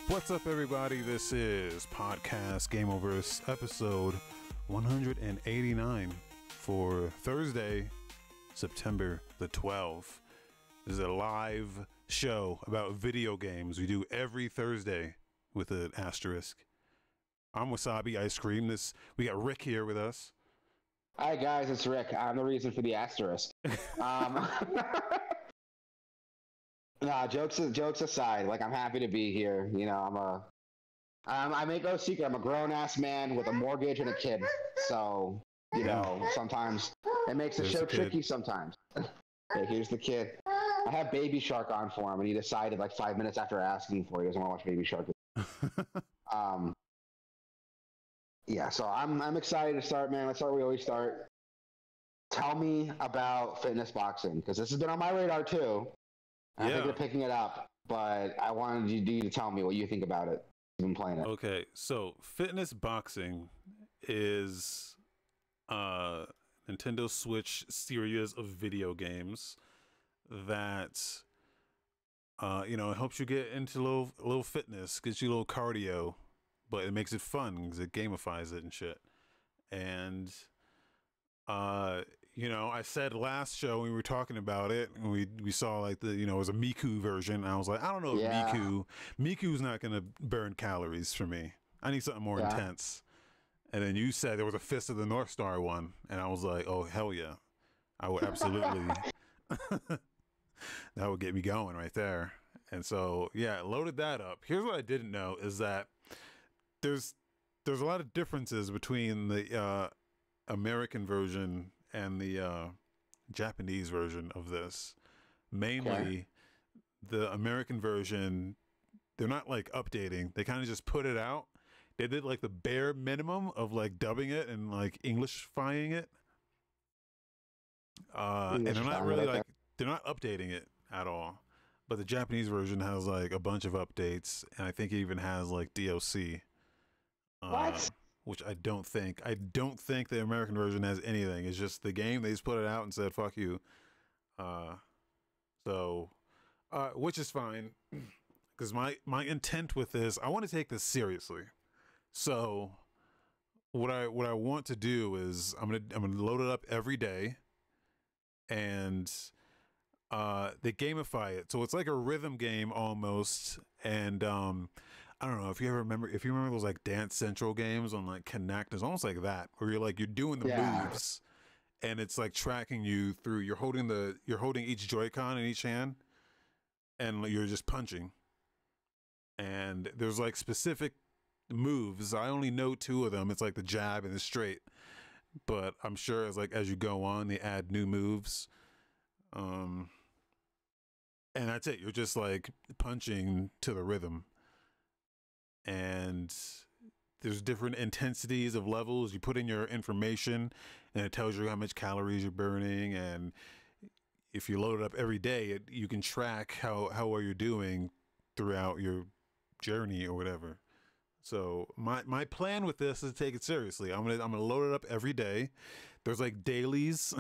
What's up, everybody? This is Podcast Gameoverse episode 189 for Thursday, September the 12th. This is a live show about video games we do every Thursday with an asterisk. I'm Wasabi Ice Cream. We got Rick here with us. Hi guys, it's Rick. I'm the reason for the asterisk. Nah, jokes aside, like I'm happy to be here. You know, I make no secret, I'm a grown ass man with a mortgage and a kid. So, you know, sometimes it makes the show tricky sometimes. Hey, here's the kid. I have Baby Shark on for him, and he decided like 5 minutes after asking for it, he doesn't want to watch Baby Shark. Yeah, so I'm excited to start, man. Let's start where we always start. Tell me about fitness boxing, because this has been on my radar too. I think they're picking it up, but I wanted you to tell me what you think about it. You've been playing it. Okay, so fitness boxing is Nintendo Switch series of video games that you know, it helps you get into a little fitness, gets you a little cardio, but it makes it fun because it gamifies it and shit. And you know, I said last show when we were talking about it, and we saw like it was a Miku version, and I was like, I don't know if Miku's not gonna burn calories for me. I need something more intense. And then you said there was a Fist of the North Star one, and I was like, oh hell yeah, I would absolutely. That would get me going right there. And so yeah, loaded that up. Here's what I didn't know is that there's a lot of differences between the American version and the Japanese version of this. Mainly the American version, they're not like updating, they kind of just put it out. They did like the bare minimum of like dubbing it and like Englishifying it, and they're not really like, they're not updating it at all. But the Japanese version has like a bunch of updates, and I think it even has like DLC. What? Which I don't think the American version has anything. It's just the game. They just put it out and said, fuck you. Which is fine. Because my intent with this, I want to take this seriously. So what I want to do is I'm gonna load it up every day, and they gamify it. So it's like a rhythm game almost. And I don't know if you remember those like Dance Central games on like Connect. It's almost like that, where you're doing the moves, and it's like tracking you through. You're holding each Joy-Con in each hand, and you're just punching. And there's like specific moves. I only know two of them. It's like the jab and the straight, but I'm sure as you go on, they add new moves. And that's it. You're just like punching to the rhythm. And there's different intensities of levels. You put in your information, and it tells you how much calories you're burning. And if you load it up every day, you can track how well you're doing throughout your journey or whatever. So my plan with this is to take it seriously. I'm gonna load it up every day. There's like dailies.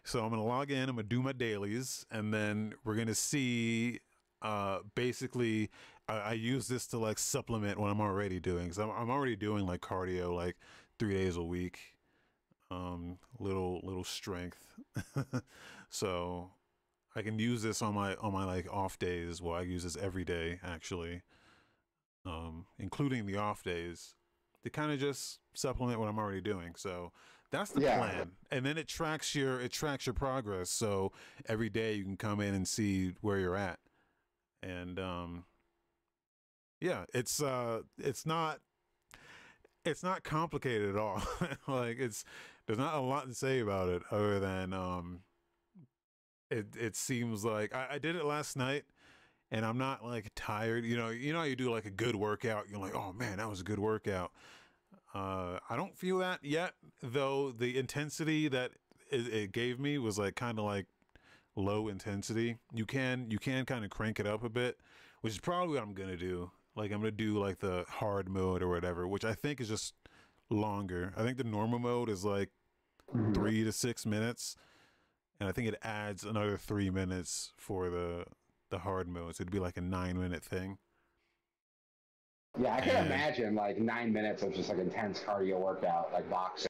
So I'm gonna log in. I'm gonna do my dailies, and then we're gonna see. Basically, I use this to like supplement what I'm already doing. So I'm already doing like cardio like 3 days a week, little strength. So I can use this on my like off days. Well, I use this every day actually, including the off days, to kind of just supplement what I'm already doing. So that's the plan. And then it tracks your progress. So every day you can come in and see where you're at. And yeah, it's not complicated at all. Like there's not a lot to say about it other than it seems like I did it last night, and I'm not like tired. You know how you do like a good workout, you're like, oh man, that was a good workout. I don't feel that yet, though. The intensity that it gave me was like kind of like low intensity. You can kind of crank it up a bit, which is probably what I'm gonna do. Like I'm gonna do like the hard mode or whatever, which I think is just longer. I think the normal mode is like 3 to 6 minutes, and I think it adds another 3 minutes for the hard mode, so it'd be like a 9-minute thing. Yeah, I can imagine like 9 minutes of just like intense cardio workout, like boxing.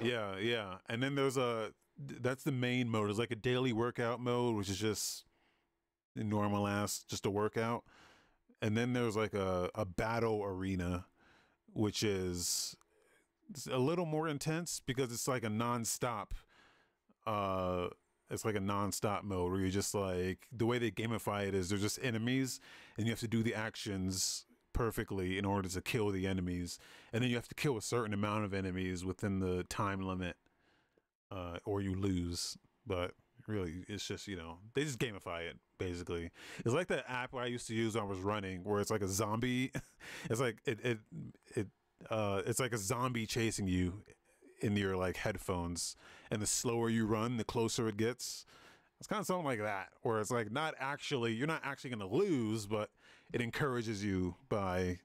Yeah. And then that's the main mode. It's like a daily workout mode, which is just normal ass, just a workout. And then there's like a battle arena, which is a little more intense because it's like a nonstop. It's like a nonstop mode where you're just like, the way they gamify it is they're just enemies, and you have to do the actions perfectly in order to kill the enemies, and then you have to kill a certain amount of enemies within the time limit, or you lose. But really, it's just, they just gamify it basically. It's like that app where I used to use when I was running, where it's like a zombie. It's like it's like a zombie chasing you in your like headphones, and the slower you run, the closer it gets. It's kind of something like that, where it's like you're not actually going to lose, but it encourages you by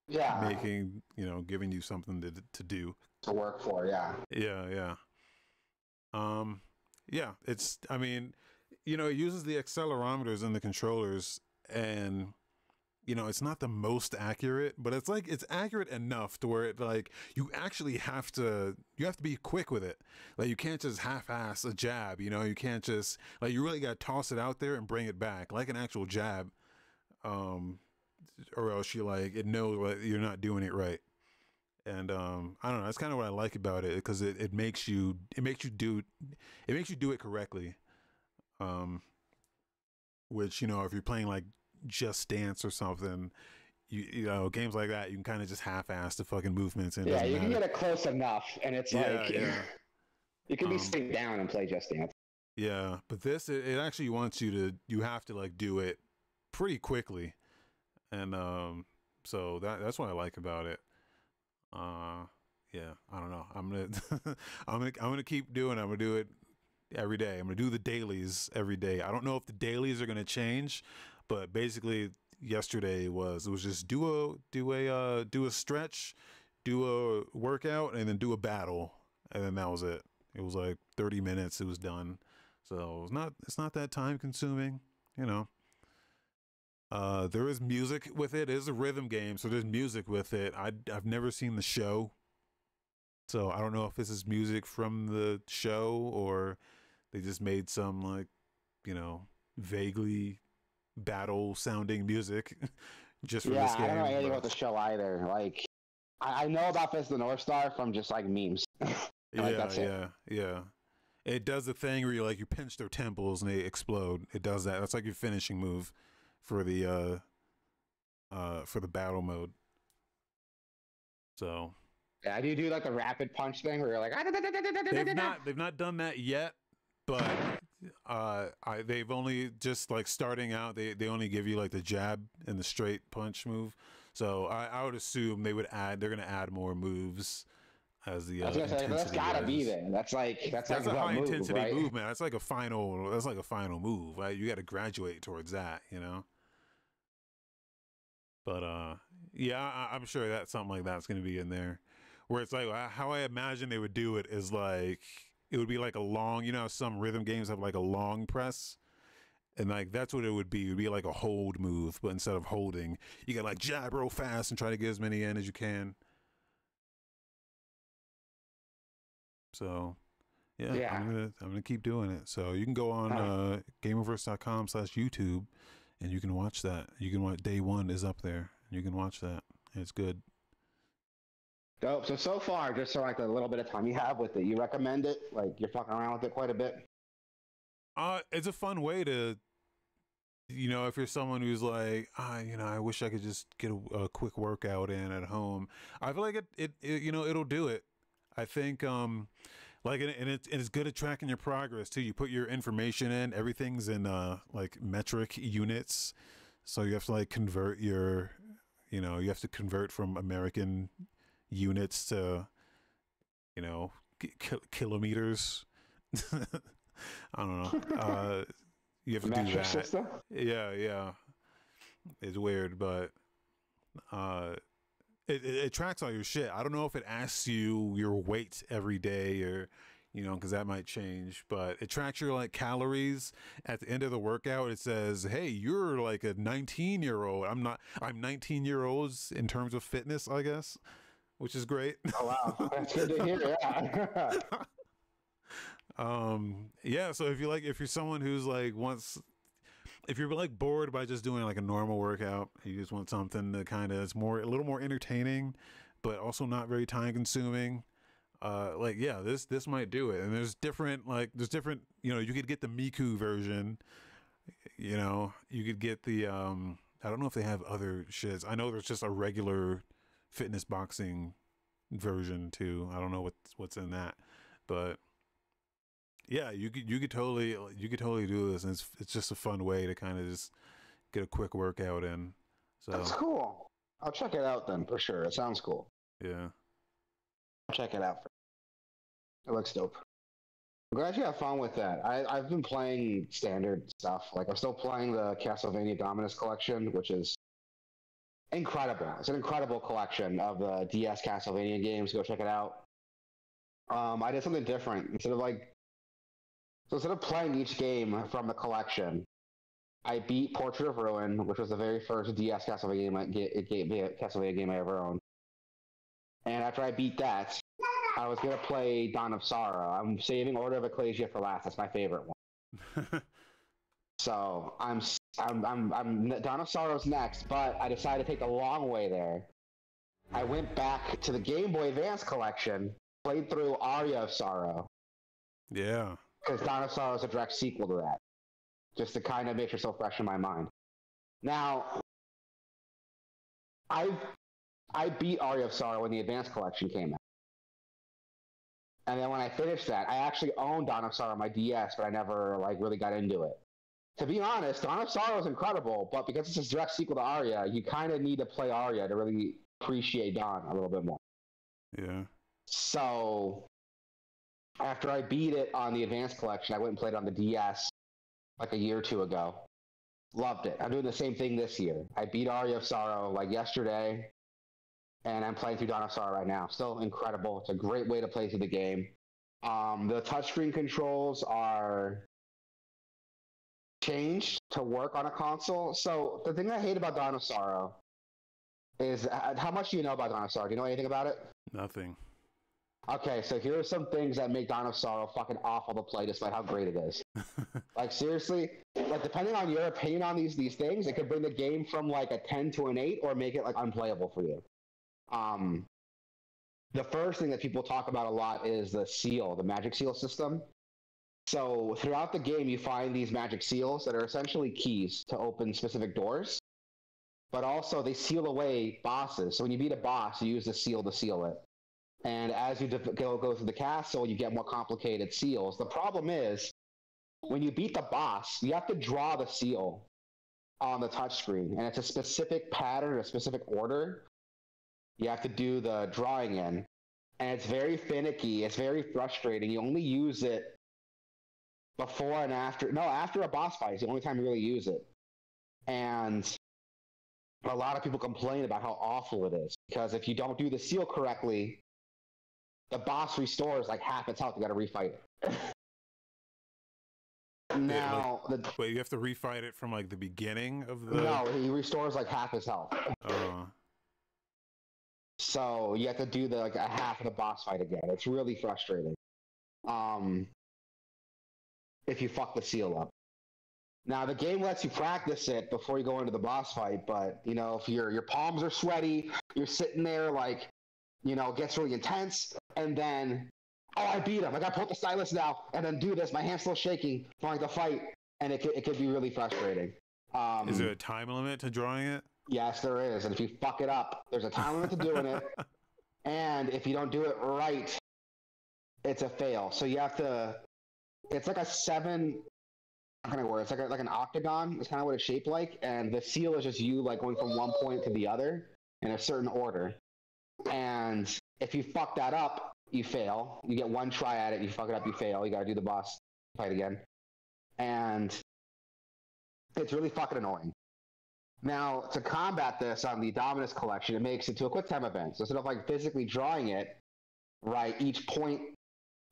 making, giving you something to do, to work for. Yeah. It's, I mean, it uses the accelerometers and the controllers, and it's not the most accurate, but it's like, it's accurate enough to where it, like, you actually have to be quick with it. Like, you can't just half-ass a jab, you can't just, like, you really got to toss it out there and bring it back like an actual jab. Or else it knows what you're not doing it right. And I don't know, that's kind of what I like about it, because it makes you do it correctly. Which, if you're playing like Just Dance or something, games like that, you can kind of just half-ass the fucking movements, and you can get it close enough, and it's you can be sitting down and play Just Dance. Yeah, but this, it actually wants you have to like do it pretty quickly, and so that's what I like about it. Yeah, I don't know. I'm gonna keep doing it. I'm gonna do it every day. I'm gonna do the dailies every day. I don't know if the dailies are gonna change, but basically yesterday it was just do a stretch, do a workout, and then do a battle, and then that was it. It was like 30 minutes. It was done. So it's not that time consuming, There is music with it. It is a rhythm game, so there's music with it. I've never seen the show, so I don't know if this is music from the show or they just made some, like, vaguely battle sounding music just for this game. I don't know anything about the show either. Like, I know about Fist of the North Star from just like memes. Yeah. It does the thing where you pinch their temples and they explode. It does that. That's like your finishing move for the battle mode. So yeah, do you do like the rapid punch thing where you're like they've not done that yet, but they've only just like starting out, they only give you like the jab and the straight punch move. So I would assume they're gonna add more moves as the that's gotta be there. That's like a high intensity movement. That's like a final move, right? You got to graduate towards that, But I'm sure that something like that's going to be in there, where it's like how I imagine they would do it is like it would be like a long, some rhythm games have like a long press, and like that's what it would be. It would be like a hold move, but instead of holding, you got like jab real fast and try to get as many in as you can. So yeah. I'm gonna keep doing it. So you can go on Gameoverse.com/YouTube. And you can watch that. You can watch day one is up there. You can watch that. It's good. Dope. So far, just so like a little bit of time you have with it, you recommend it? Like you're fucking around with it quite a bit? It's a fun way to, if you're someone who's like, I wish I could just get a quick workout in at home. I feel like it'll do it. I think, like, and it's good at tracking your progress too. You put your information in, everything's in like metric units, so you have to like convert you have to convert from American units to kilometers. I don't know. You have to do that. System? Yeah. It's weird, but it tracks all your shit. I don't know if it asks you your weight every day or you know, because that might change. But it tracks your like calories at the end of the workout. It says, "Hey, you're like a 19-year-old." I'm not. I'm 19-year-olds in terms of fitness, I guess, which is great. Oh wow, that's good to hear. Yeah. Yeah. So if you're someone who's like if you're like bored by just doing like a normal workout, you just want something that kind of is a little more entertaining, but also not very time consuming. Like yeah, this might do it. And there's different, you know, you could get the Miku version, you know, you could get the I don't know if they have other shits. I know there's just a regular fitness boxing version too. I don't know what's in that, but yeah, you could totally do this, and it's just a fun way to kind of just get a quick workout in. So That's cool. I'll check it out then for sure. It sounds cool. yeah. I'll check it out. It looks dope. I'm glad you have fun with that. I've been playing standard stuff. Like I'm still playing the Castlevania Dominus collection, which is incredible. It's an incredible collection of the DS Castlevania games. Go check it out. I did something different. Instead of playing each game from the collection, I beat Portrait of Ruin, which was the very first DS Castlevania game I ever owned. And after I beat that, I was going to play Dawn of Sorrow. I'm saving Order of Ecclesia for last. That's my favorite one. So I'm Dawn of Sorrow's next, but I decided to take the long way there. I went back to the Game Boy Advance collection, played through Aria of Sorrow. Yeah. Because Dawn of Sorrow is a direct sequel to that. Just to kind of make her so fresh in my mind. Now, I beat Aria of Sorrow when the Advance collection came out. And then when I finished that, I actually owned Dawn of Sorrow on my DS, but I never really got into it. To be honest, Dawn of Sorrow is incredible, but because it's a direct sequel to Aria, you kind of need to play Aria to really appreciate Dawn a little bit more. Yeah. So after I beat it on the Advanced Collection, I went and played it on the DS like a year or two ago. Loved it. I'm doing the same thing this year. I beat Aria of Sorrow yesterday, and I'm playing through Dawn of Sorrow right now. Still incredible. It's a great way to play through the game. The touchscreen controls are changed to work on a console. So the thing I hate about Dawn of Sorrow is how much do you know about Dawn of Sorrow? Do you know anything about it? Nothing. Okay, so here are some things that make Dawn of Sorrow fucking awful to play despite how great it is. Seriously, depending on your opinion on these things, it could bring the game from a 10 to an 8 or make it unplayable for you. The first thing that people talk about a lot is the magic seal system. So throughout the game, you find these magic seals that are essentially keys to open specific doors, but also they seal away bosses. So when you beat a boss, you use the seal to seal it. And as you go through the castle, you get more complicated seals. The problem is, when you beat the boss, you have to draw the seal on the touchscreen, and it's a specific pattern, a specific order. You have to do the drawing in, and it's very finicky. It's very frustrating. You only use it before and after. No, after a boss fight is the only time you really use it. And a lot of people complain about how awful it is, because if you don't do the seal correctly, the boss restores half its health. You got to refight it. Now, wait, you have to refight it from the beginning of the. No, he restores half his health. So you have to do a half of the boss fight again. It's really frustrating. If you fuck the seal up. Now the game lets you practice it before you go into the boss fight, but if your palms are sweaty, you're sitting there it gets really intense, and then, I beat him. I gotta pull up the stylus now, and then do this. My hand's still shaking from the fight, and it could be really frustrating. Is there a time limit to drawing it? Yes, there is. And if you fuck it up, there's a time limit to doing it. And if you don't do it right, it's a fail. So you have to. It's like a 7. How can I word? It's like an octagon. It's kind of what it's shaped like, and the seal is just you going from one point to the other in a certain order. And if you fuck that up, you fail. You get one try at it. You fuck it up, you fail. You got to do the boss fight again. And it's really fucking annoying. Now, to combat this on the Dominus collection, it makes it to a quick time event. So instead of physically drawing it, each point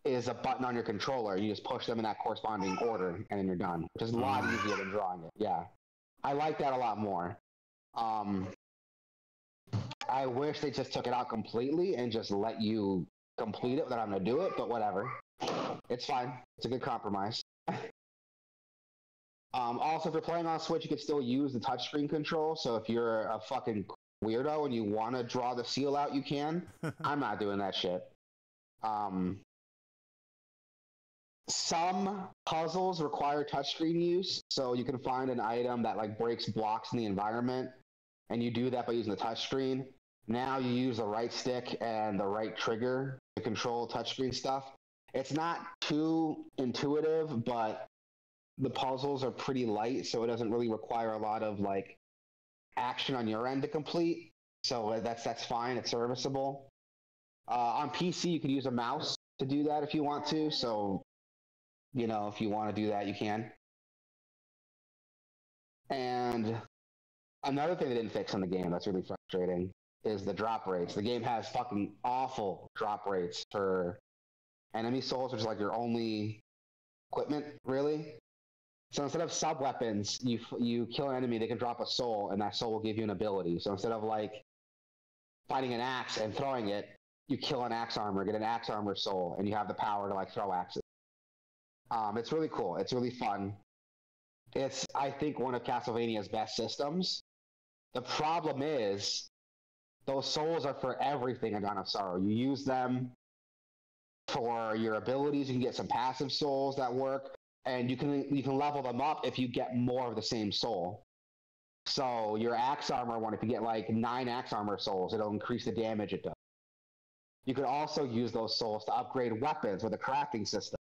is a button on your controller. You just push them in that corresponding order, and then you're done, which is a lot easier than drawing it. Yeah, I like that a lot more. I wish they just took it out completely and just let you complete it without having to do it, but whatever. It's fine. It's a good compromise. Also, if you're playing on Switch, you can still use the touchscreen control. So if you're a fucking weirdo and you want to draw the seal out, you can. I'm not doing that shit. Some puzzles require touchscreen use, so you can find an item that like breaks blocks in the environment, and you do that by using the touchscreen. Now you use the right stick and the right trigger to control touchscreen stuff. It's not too intuitive, but the puzzles are pretty light, so it doesn't really require a lot of like action on your end to complete. So that's fine. It's serviceable. On PC, you can use a mouse to do that if you want to. So, you know, if you want to do that, you can. And another thing they didn't fix in the game that's really frustrating is the drop rates. The game has fucking awful drop rates for enemy souls, which is like your only equipment, really. So instead of sub-weapons, you kill an enemy, they can drop a soul, and that soul will give you an ability. So instead of like finding an axe and throwing it, you kill an axe armor, get an axe armor soul, and you have the power to like throw axes. It's really cool. It's really fun. It's, I think, one of Castlevania's best systems. The problem is those souls are for everything in Dawn of Sorrow. You use them for your abilities. You can get some passive souls that work, and you can level them up if you get more of the same soul. So your axe armor one, if you get like 9 axe armor souls, it'll increase the damage it does. You can also use those souls to upgrade weapons with a crafting system.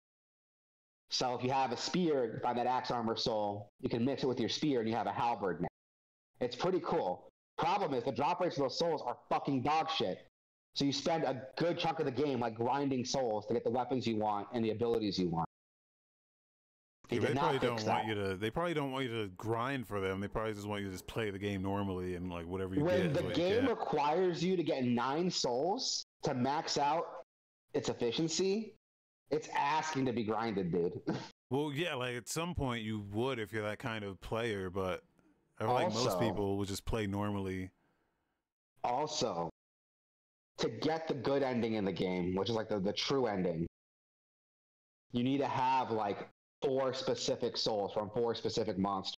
So if you have a spear, find that axe armor soul, you can mix it with your spear and you have a halberd now. It's pretty cool. Problem is the drop rates of those souls are fucking dog shit. So you spend a good chunk of the game like grinding souls to get the weapons you want and the abilities you want. They probably don't want you to. They probably don't want you to grind for them. They probably just want you to just play the game normally and like whatever you get. When the game requires you to get 9 souls to max out its efficiency, it's asking to be grinded, dude. Well, yeah, like at some point you would if you're that kind of player, but I feel like most people would just play normally. Also, to get the good ending in the game, which is like the true ending, you need to have like 4 specific souls from 4 specific monsters.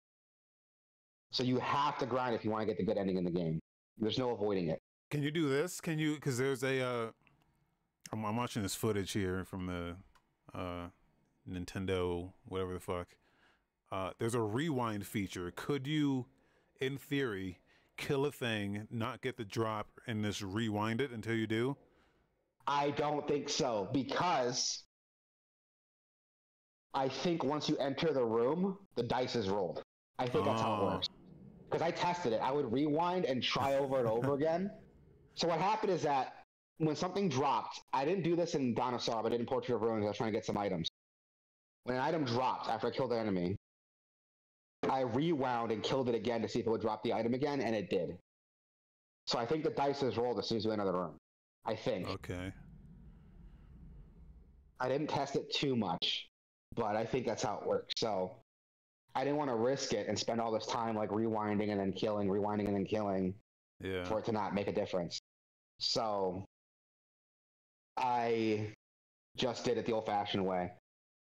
So you have to grind if you want to get the good ending in the game. There's no avoiding it. Can you do this? Can you? Because there's a. I'm watching this footage here from the Nintendo, whatever the fuck. There's a rewind feature. Could you, in theory, kill a thing, not get the drop, and just rewind it until you do? I don't think so, because I think once you enter the room, the dice is rolled. I think that's how it works. Because I tested it. I would rewind and try over and over again. So what happened is that when something dropped, I didn't do this in Dawn of Sorrow, but I did in Portrait of Ruins. I was trying to get some items. When an item dropped after I killed the enemy, I rewound and killed it again to see if it would drop the item again, and it did. So I think the dice is rolled as soon as you enter the room. I think. Okay. I didn't test it too much, but I think that's how it works. So I didn't want to risk it and spend all this time like rewinding and then killing, rewinding and then killing, for it to not make a difference. So I just did it the old-fashioned way.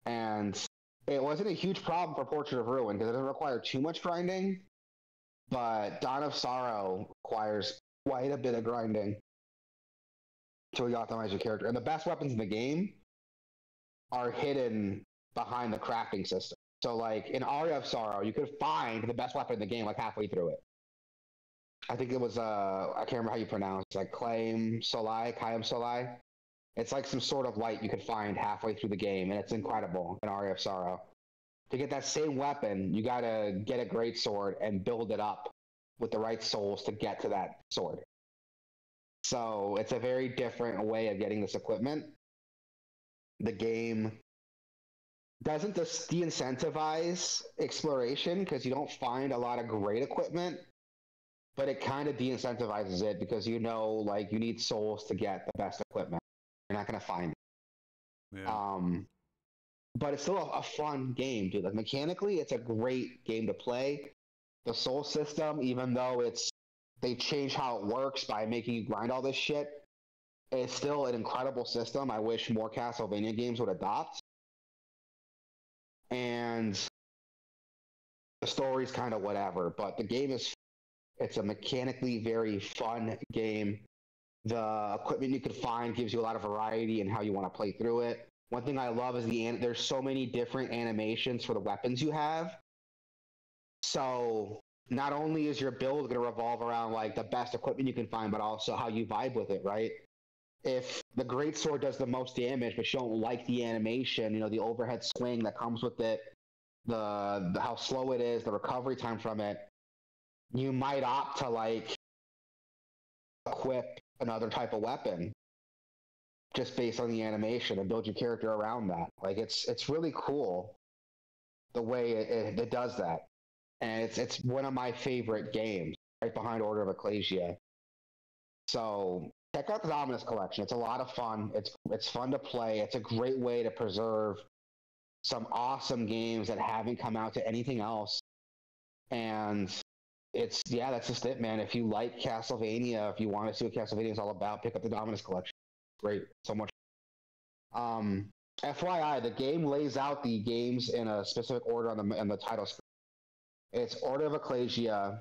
And it wasn't a huge problem for Portrait of Ruin because it doesn't require too much grinding, but Dawn of Sorrow requires quite a bit of grinding to optimize your character. And the best weapons in the game are hidden behind the crafting system. So like in Aria of Sorrow, you could find the best weapon in the game like halfway through it. I think it was, I can't remember how you pronounce it, like Kayam Solai. It's like some sort of light you could find halfway through the game, and it's incredible in Aria of Sorrow. To get that same weapon, you gotta get a great sword and build it up with the right souls to get to that sword. So it's a very different way of getting this equipment. The game doesn't de-incentivize exploration because you don't find a lot of great equipment, but it kind of de-incentivizes it because you know, like, you need souls to get the best equipment. You're not going to find it. Yeah. But it's still a fun game, dude. Like mechanically, it's a great game to play. The soul system, even though they change how it works by making you grind all this shit, it's still an incredible system. I wish more Castlevania games would adopt. And the story's kind of whatever, but the game it's a mechanically very fun game. The equipment you can find gives you a lot of variety in how you want to play through it. One thing I love is there's so many different animations for the weapons you have. So not only is your build going to revolve around like the best equipment you can find, but also how you vibe with it, right? If the greatsword does the most damage, but you don't like the animation, you know, the overhead swing that comes with it, the how slow it is, the recovery time from it, you might opt to like equip another type of weapon just based on the animation and build your character around that. Like it's really cool the way it does that, and it's one of my favorite games, right behind Order of Ecclesia. So check out the Dominus collection. It's a lot of fun. It's fun to play. It's a great way to preserve some awesome games that haven't come out to anything else. And that's just it, man. If you like Castlevania, if you want to see what Castlevania is all about, pick up the Dominus collection. Great, so much. FYI, the game lays out the games in a specific order on the title screen. It's Order of Ecclesia,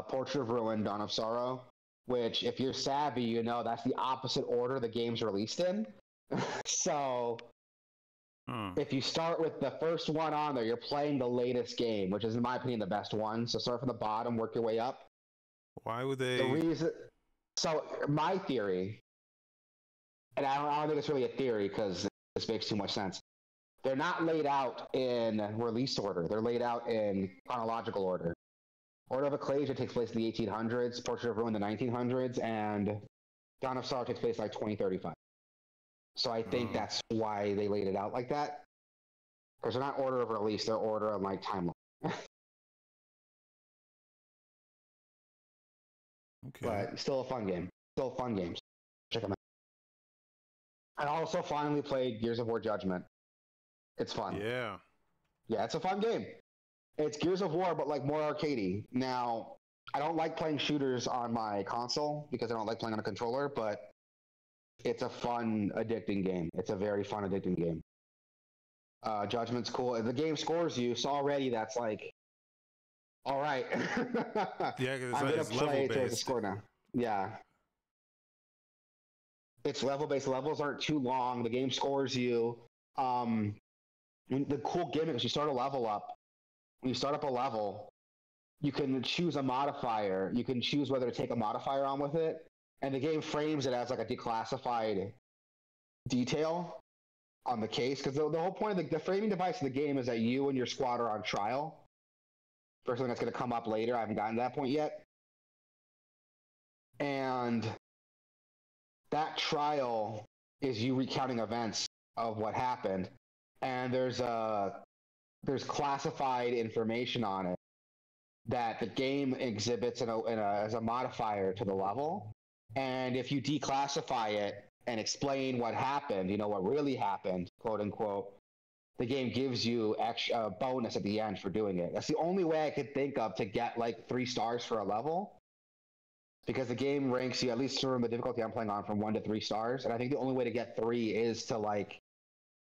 Portrait of Ruin, Dawn of Sorrow, which, if you're savvy, you know that's the opposite order the game's released in. So if you start with the first one on there, you're playing the latest game, which is, in my opinion, the best one. So start from the bottom, work your way up. Why would they? So my theory, and I don't think it's really a theory because this makes too much sense. They're not laid out in release order. They're laid out in chronological order. Order of Ecclesia takes place in the 1800s, Portrait of Ruin the 1900s, and Dawn of Sorrow takes place like 2035. So I think that's why they laid it out like that. Because they're not order of release, they're order of like timeline. Okay. But still a fun game. Still fun games. Check them out. I also finally played Gears of War Judgment. It's fun. Yeah. Yeah, it's a fun game. It's Gears of War, but like more arcadey. Now, I don't like playing shooters on my console because I don't like playing on a controller, but it's a fun, addicting game. It's a very fun, addicting game. Judgment's cool. The game scores you, so already that's like, all right. Yeah, because I'm gonna it's play level towards the based. score now. Yeah. It's level based. Levels aren't too long. The game scores you. The cool gimmick is you start a level up. When you start up a level, you can choose a modifier. You can choose whether to take a modifier on with it, and the game frames it as like a declassified detail on the case. Because the whole point of the framing device of the game is that you and your squad are on trial for something that's going to come up later. I haven't gotten to that point yet. And that trial is you recounting events of what happened. And there's classified information on it that the game exhibits as a modifier to the level. And if you declassify it and explain what happened, you know, what really happened, quote unquote, the game gives you extra bonus at the end for doing it. That's the only way I could think of to get like 3 stars for a level, because the game ranks you, at least from the difficulty I'm playing on, from 1 to 3 stars. And I think the only way to get 3 is to like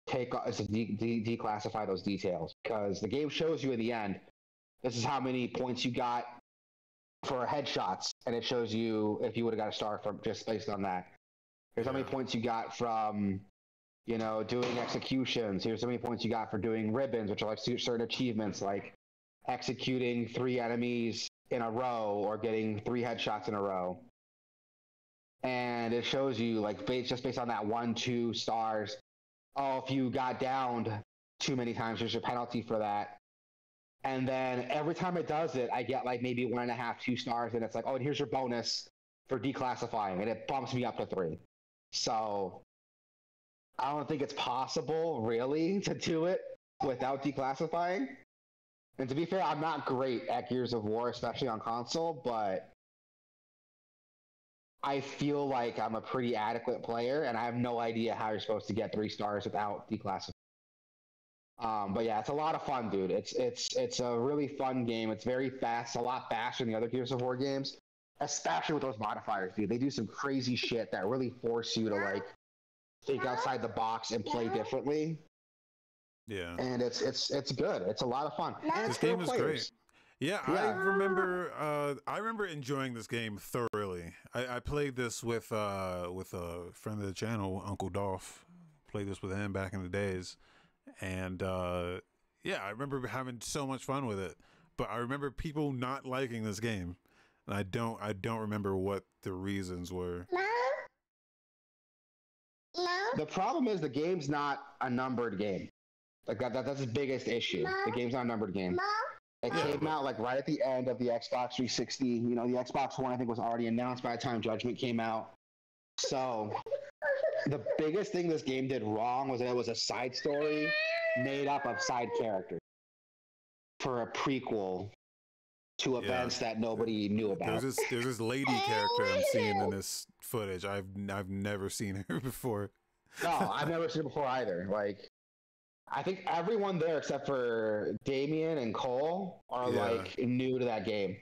declassify those details, because the game shows you in the end, this is how many points you got for headshots, and it shows you if you would have got a star from just based on that. Here's how many points you got from, you know, doing executions. Here's how many points you got for doing ribbons, which are like certain achievements, like executing 3 enemies in a row or getting 3 headshots in a row. And it shows you like just based on that 1, 2 stars. Oh, if you got downed too many times, there's a penalty for that. And then every time it does it, I get like maybe 1.5, 2 stars, and it's like, oh, and here's your bonus for declassifying, and it bumps me up to 3. So I don't think it's possible, really, to do it without declassifying. And to be fair, I'm not great at Gears of War, especially on console, but I feel like I'm a pretty adequate player, and I have no idea how you're supposed to get 3 stars without declassifying. But yeah, it's a lot of fun, dude. It's a really fun game. It's very fast, a lot faster than the other Gears of War games, especially with those modifiers, dude. They do some crazy shit that really force you to like think outside the box and play differently. Yeah, and it's good. It's a lot of fun. And this it's game is players. great. Yeah, I remember enjoying this game thoroughly. I played this with a friend of the channel, Uncle Dolph. Played this with him back in the days, and yeah, I remember having so much fun with it. But I remember people not liking this game, and I don't remember what the reasons were. The problem is the game's not a numbered game. Like that's the biggest issue. The game's not a numbered game. It came out like right at the end of the Xbox 360. You know, the Xbox One I think was already announced by the time Judgment came out. So the biggest thing this game did wrong was that it was a side story made up of side characters for a prequel to events that nobody knew about. There's this lady character I'm seeing in this footage. I've never seen her before. No, I've never seen it before either. Like, I think everyone there except for Damien and Cole are like new to that game.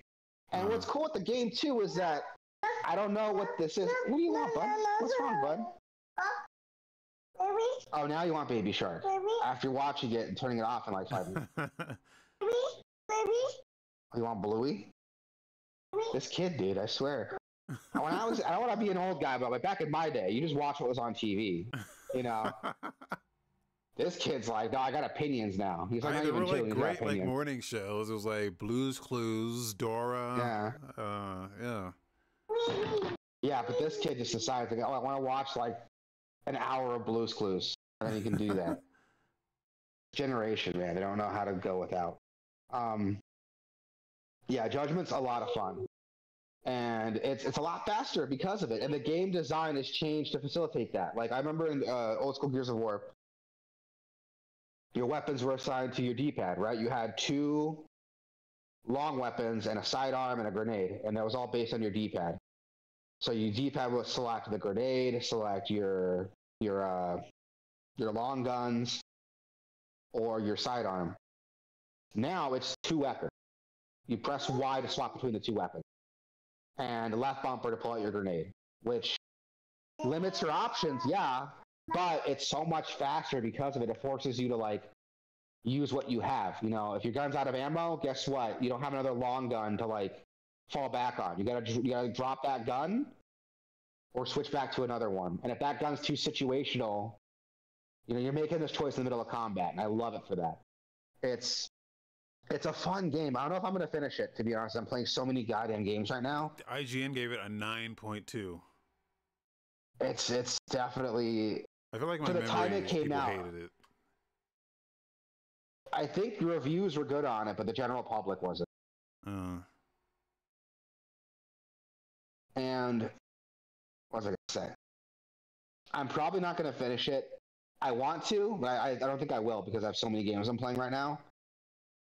And what's cool with the game too is that I don't know what this is. What do you want, bud? What's wrong, bud? Oh, now you want Baby Shark. After watching it and turning it off in like 5 minutes. You want Bluey? This kid, dude, I swear. I don't want to be an old guy, but like back in my day, you just watch what was on TV. You know? This kid's like, no, I got opinions now. He's like, there were like great like morning shows. It was like Blue's Clues, Dora. Yeah. Yeah, but this kid just decides, like, oh, I want to watch like an hour of Blue's Clues. And then you can do that. Generation, man. They don't know how to go without. Yeah, Judgment's a lot of fun. And it's a lot faster because of it. And the game design has changed to facilitate that. Like, I remember in old school Gears of War, your weapons were assigned to your D-pad, right? You had 2 long weapons and a sidearm and a grenade, and that was all based on your D-pad. So your D-pad would select the grenade, select your long guns, or your sidearm. Now it's 2 weapons. You press Y to swap between the 2 weapons, and left bumper to pull out your grenade, which limits your options, yeah, but it's so much faster because of it. It forces you to like use what you have. You know, if your gun's out of ammo, guess what? You don't have another long gun to like fall back on. You gotta drop that gun or switch back to another one. And if that gun's too situational, you know, you're making this choice in the middle of combat, and I love it for that. It's a fun game. I don't know if I'm going to finish it, to be honest. I'm playing so many goddamn games right now. IGN gave it a 9.2. It's definitely... I feel like for the time it came out, hated it. I think the reviews were good on it, but the general public wasn't. And what was I going to say? I'm probably not going to finish it. I want to, but I don't think I will because I have so many games I'm playing right now.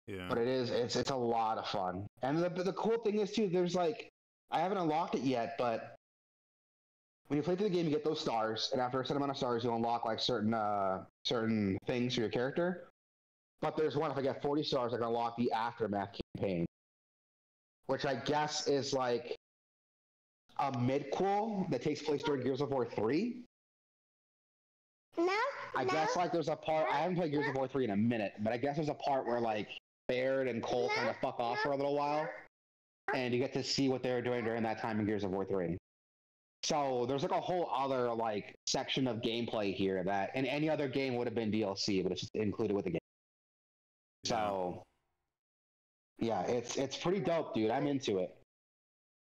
Yeah. But it's a lot of fun. And the cool thing is, too, there's like, I haven't unlocked it yet, but when you play through the game, you get those stars, and after a certain amount of stars, you unlock like certain things for your character. But there's one, if I get 40 stars, I can unlock the Aftermath campaign, which I guess is like a midquel that takes place during Gears of War 3. I guess like there's a part, I haven't played Gears of War 3 in a minute, but I guess there's a part where like Baird and Cole kind of fuck off for a little while, and you get to see what they were doing during that time in Gears of War 3. So there's like a whole other like section of gameplay here that in any other game would have been DLC, but it's just included with the game. Yeah. So yeah, it's pretty dope, dude. I'm into it.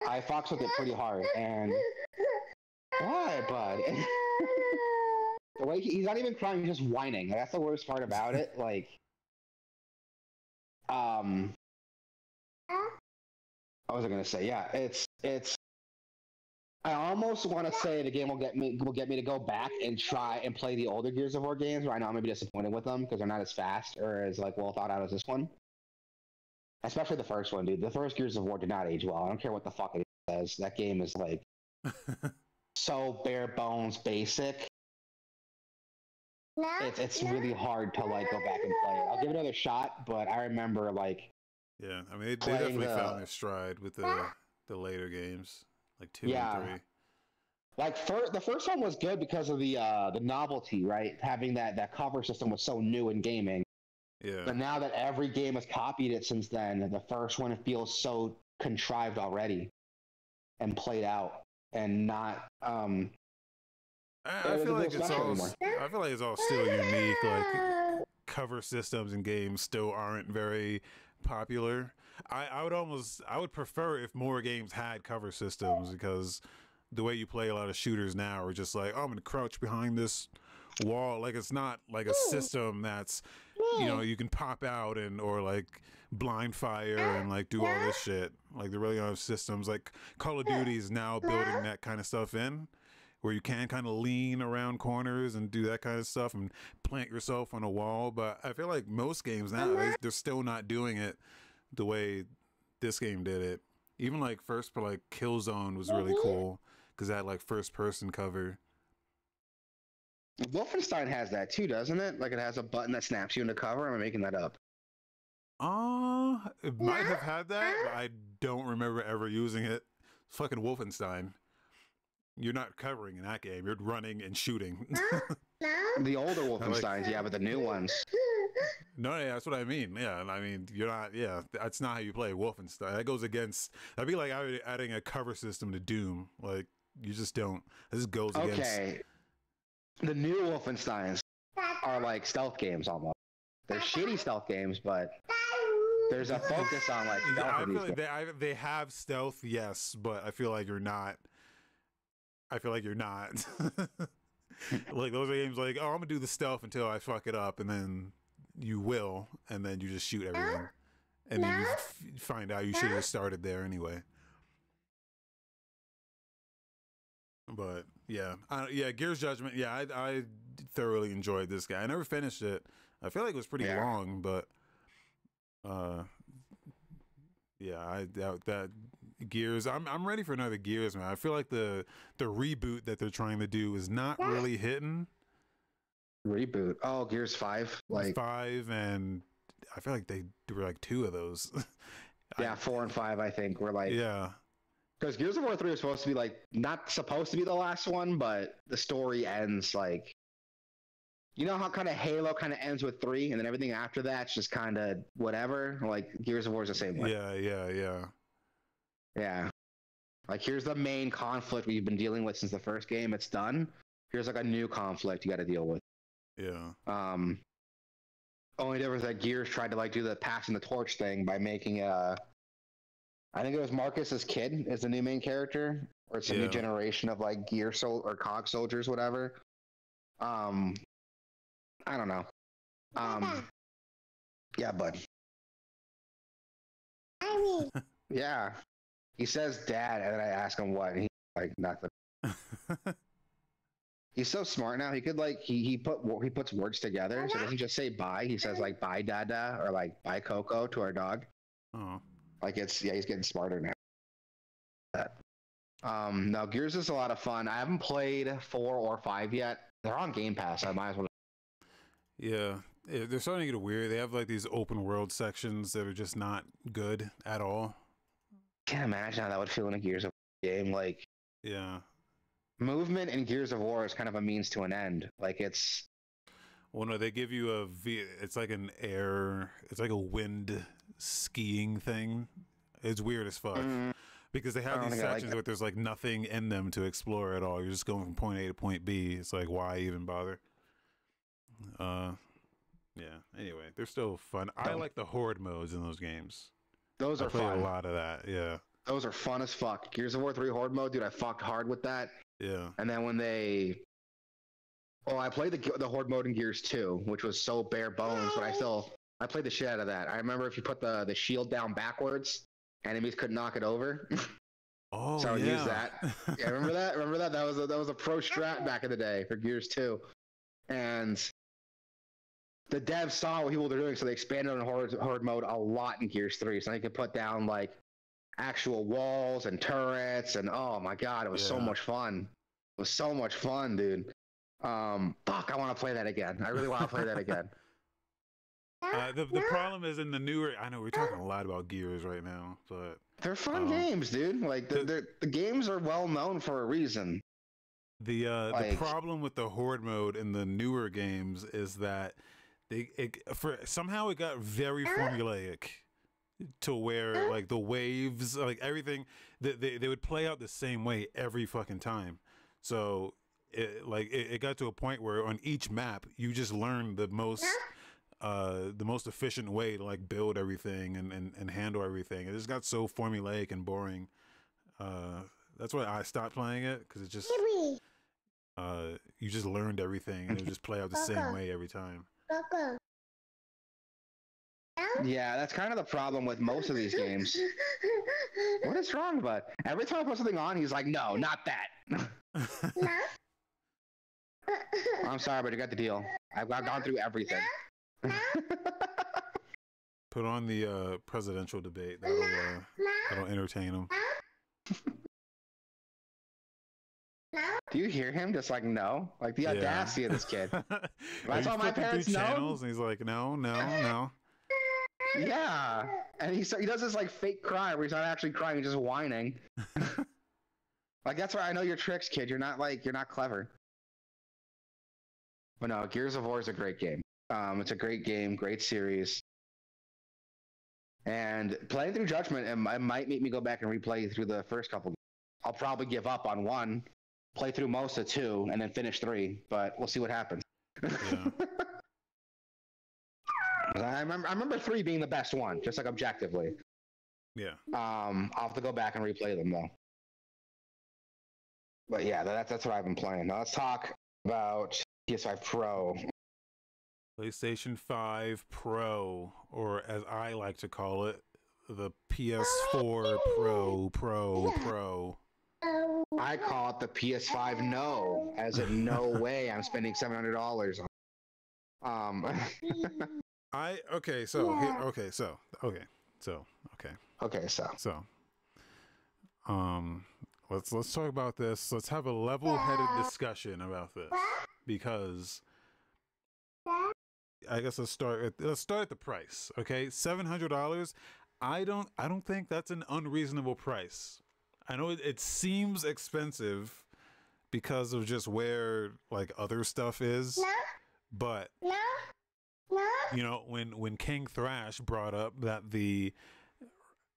I fucks with it pretty hard, and what, bud? The way he's not even crying, he's just whining. That's the worst part about it. Like, what was I gonna say? Yeah, it's. I almost want to say the game will get me to go back and try and play the older Gears of War games, where I know I'm gonna be disappointed with them because they're not as fast or as like well thought out as this one. Especially the first one, dude. The first Gears of War did not age well. I don't care what the fuck it says. That game is like so bare bones basic. It's really hard to like go back and play it. I'll give it another shot, but I remember like Yeah, I mean they definitely found their stride with the later games, like 2 and 3. Like the first one was good because of the novelty, right? Having that cover system was so new in gaming. Yeah. But now that every game has copied it since then, the first one feels so contrived already and played out and not I feel like it's all still unique. Like cover systems in games still aren't very popular. I would prefer if more games had cover systems, because the way you play a lot of shooters now are just like, oh, I'm gonna crouch behind this wall. Like it's not like a system that's, you know, you can pop out or like blind fire and like do all this shit. Like they really don't have systems. Like Call of Duty is now building that kind of stuff in, where you can kind of lean around corners and do that kind of stuff and plant yourself on a wall. But I feel like most games now, they're still not doing it the way this game did it. Even like Killzone was really cool because it had like first person cover. Wolfenstein has that too, doesn't it? Like it has a button that snaps you into cover. Am I making that up? It might have had that, but I don't remember ever using it. Fucking Wolfenstein. You're not covering in that game. You're running and shooting. The older Wolfensteins, yeah, but the new ones. No, yeah, that's what I mean. Yeah, I mean, you're not. Yeah, that's not how you play Wolfenstein. That goes against. That'd be like adding a cover system to Doom. Like you just don't. This goes against. Okay. The new Wolfensteins are like stealth games almost. They're shitty stealth games, but there's a focus on like stealth. I feel like they have stealth, yes, but I feel like you're not. Like those are games like, oh, I'm gonna do the stealth until I fuck it up, and then you will, and then you just shoot everything, and then you find out you should have started there anyway. But yeah, Gears Judgment. Yeah, I thoroughly enjoyed this guy. I never finished it. I feel like it was pretty long, but that Gears. I'm ready for another Gears, man. I feel like the reboot that they're trying to do is not really hitting. Reboot. Oh, Gears 5. Like 5, and I feel like they were like 2 of those. Yeah, 4 and 5, I think, were like. Yeah. Because Gears of War 3 was supposed to be like not supposed to be the last one, but the story ends like, you know how kind of Halo kind of ends with 3, and then everything after that's just kind of whatever. Like Gears of War is the same way. Yeah. Like here's the main conflict we've been dealing with since the first game. It's done. Here's like a new conflict you got to deal with. Yeah. Only difference that Gears tried to like do the passing the torch thing by making I think it was Marcus's kid is the new main character, or it's a new generation of like or cog soldiers, whatever. I don't know. Yeah, bud. Yeah. He says dad, and then I ask him what, and he's like nothing. He's so smart now. He could like he puts words together, so he doesn't just say bye. He says like bye dada or like bye Coco to our dog. Oh. Like he's getting smarter now. Now Gears is a lot of fun. I haven't played 4 or 5 yet. They're on Game Pass. I might as well. Yeah, they're starting to get weird. They have like these open world sections that are just not good at all. Can't imagine how that would feel in a Gears of War game. Like, yeah, movement in Gears of War is kind of a means to an end. Like it's. Well, no, they give you it's like it's like a wind skiing thing. It's weird as fuck because they have these sections where there's like nothing in them to explore at all. You're just going from point A to point B. It's like, why even bother? Yeah. Anyway, they're still fun. I like the horde modes in those games. Those are fun. A lot of that. Yeah. Those are fun as fuck. Gears of War 3 horde mode, dude. I fucked hard with that. Yeah. And then when I played the horde mode in Gears 2, which was so bare bones, but I played the shit out of that. I remember if you put the shield down backwards, enemies couldn't knock it over. Oh, so I would use that. Yeah, remember that? Remember that? That was a pro strat back in the day for Gears 2. And the devs saw what people were doing, so they expanded on horde mode a lot in Gears 3. So they could put down like actual walls and turrets, and oh my god, it was so much fun. It was so much fun, dude. Fuck, I want to play that again. I really want to play that again. The problem is in the newer. I know we're talking a lot about Gears right now, but they're fun games, dude. Like the games are well known for a reason. The problem with the horde mode in the newer games is that somehow it got very formulaic to where like the waves, like everything, they would play out the same way every fucking time. So it got to a point where on each map you just learned the most efficient way to like build everything and handle everything. It just got so formulaic and boring. That's why I stopped playing it, because it just you just learned everything and it would just play out the same way every time. Yeah, that's kind of the problem with most of these games. What is wrong, bud? Every time I put something on, he's like, no, not that. I'm sorry, but you got the deal. I've gone through everything. Put on the presidential debate. That'll entertain him. Do you hear him just like, no? Like the audacity of this kid. I told my parents no. Channels and he's like, no. Yeah. And he does this like fake cry where he's not actually crying, he's just whining. Like, that's why I know your tricks, kid. You're not clever. But no, Gears of War is a great game. It's a great game, great series. And playing through Judgment, it might make me go back and replay through the first couple. I'll probably give up on 1, play through most of 2, and then finish 3. But we'll see what happens. Yeah. I remember 3 being the best one, just like objectively. Yeah. I'll have to go back and replay them though. But yeah, that's what I've been playing. Now let's talk about PS5 Pro. PlayStation 5 Pro, or as I like to call it, the PS4 Pro. I call it the PS5 No, as in no way I'm spending $700 on. Let's talk about this. Let's have a level-headed discussion about this, because I guess let's start at the price. Okay, $700. I don't think that's an unreasonable price. I know it seems expensive because of just where like other stuff is, but you know, when King Thrash brought up that the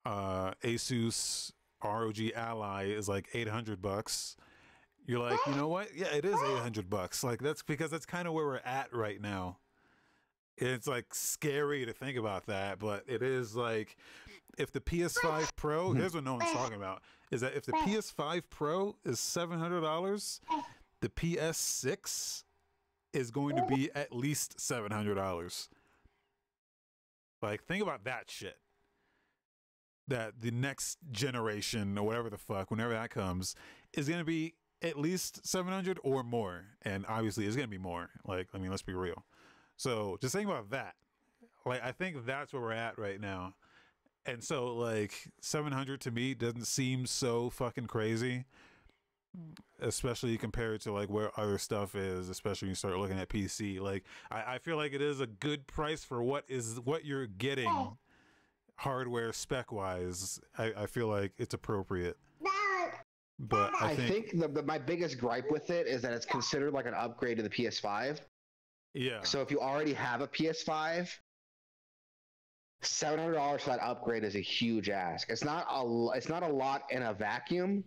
Asus ROG Ally is like $800, you're like, you know what? Yeah, it is $800. Like, that's because that's kind of where we're at right now. It's like scary to think about that, but it is like, if the PS5 Pro, here's what no one's talking about, is that if the PS5 Pro is $700, the PS6 is going to be at least $700. Like, think about that shit. That the next generation, or whatever the fuck, whenever that comes, is going to be at least 700 or more. And obviously it's going to be more. Like, I mean, let's be real. So just think about that. Like, I think that's where we're at right now. And so, like, 700 to me doesn't seem so fucking crazy, especially compared to like where other stuff is, especially when you start looking at PC. Like, I feel like it is a good price for what you're getting hardware spec wise. I feel like it's appropriate. But I think my biggest gripe with it is that it's considered like an upgrade to the PS5. Yeah. So if you already have a PS5, $700 for that upgrade is a huge ask. It's not a lot in a vacuum.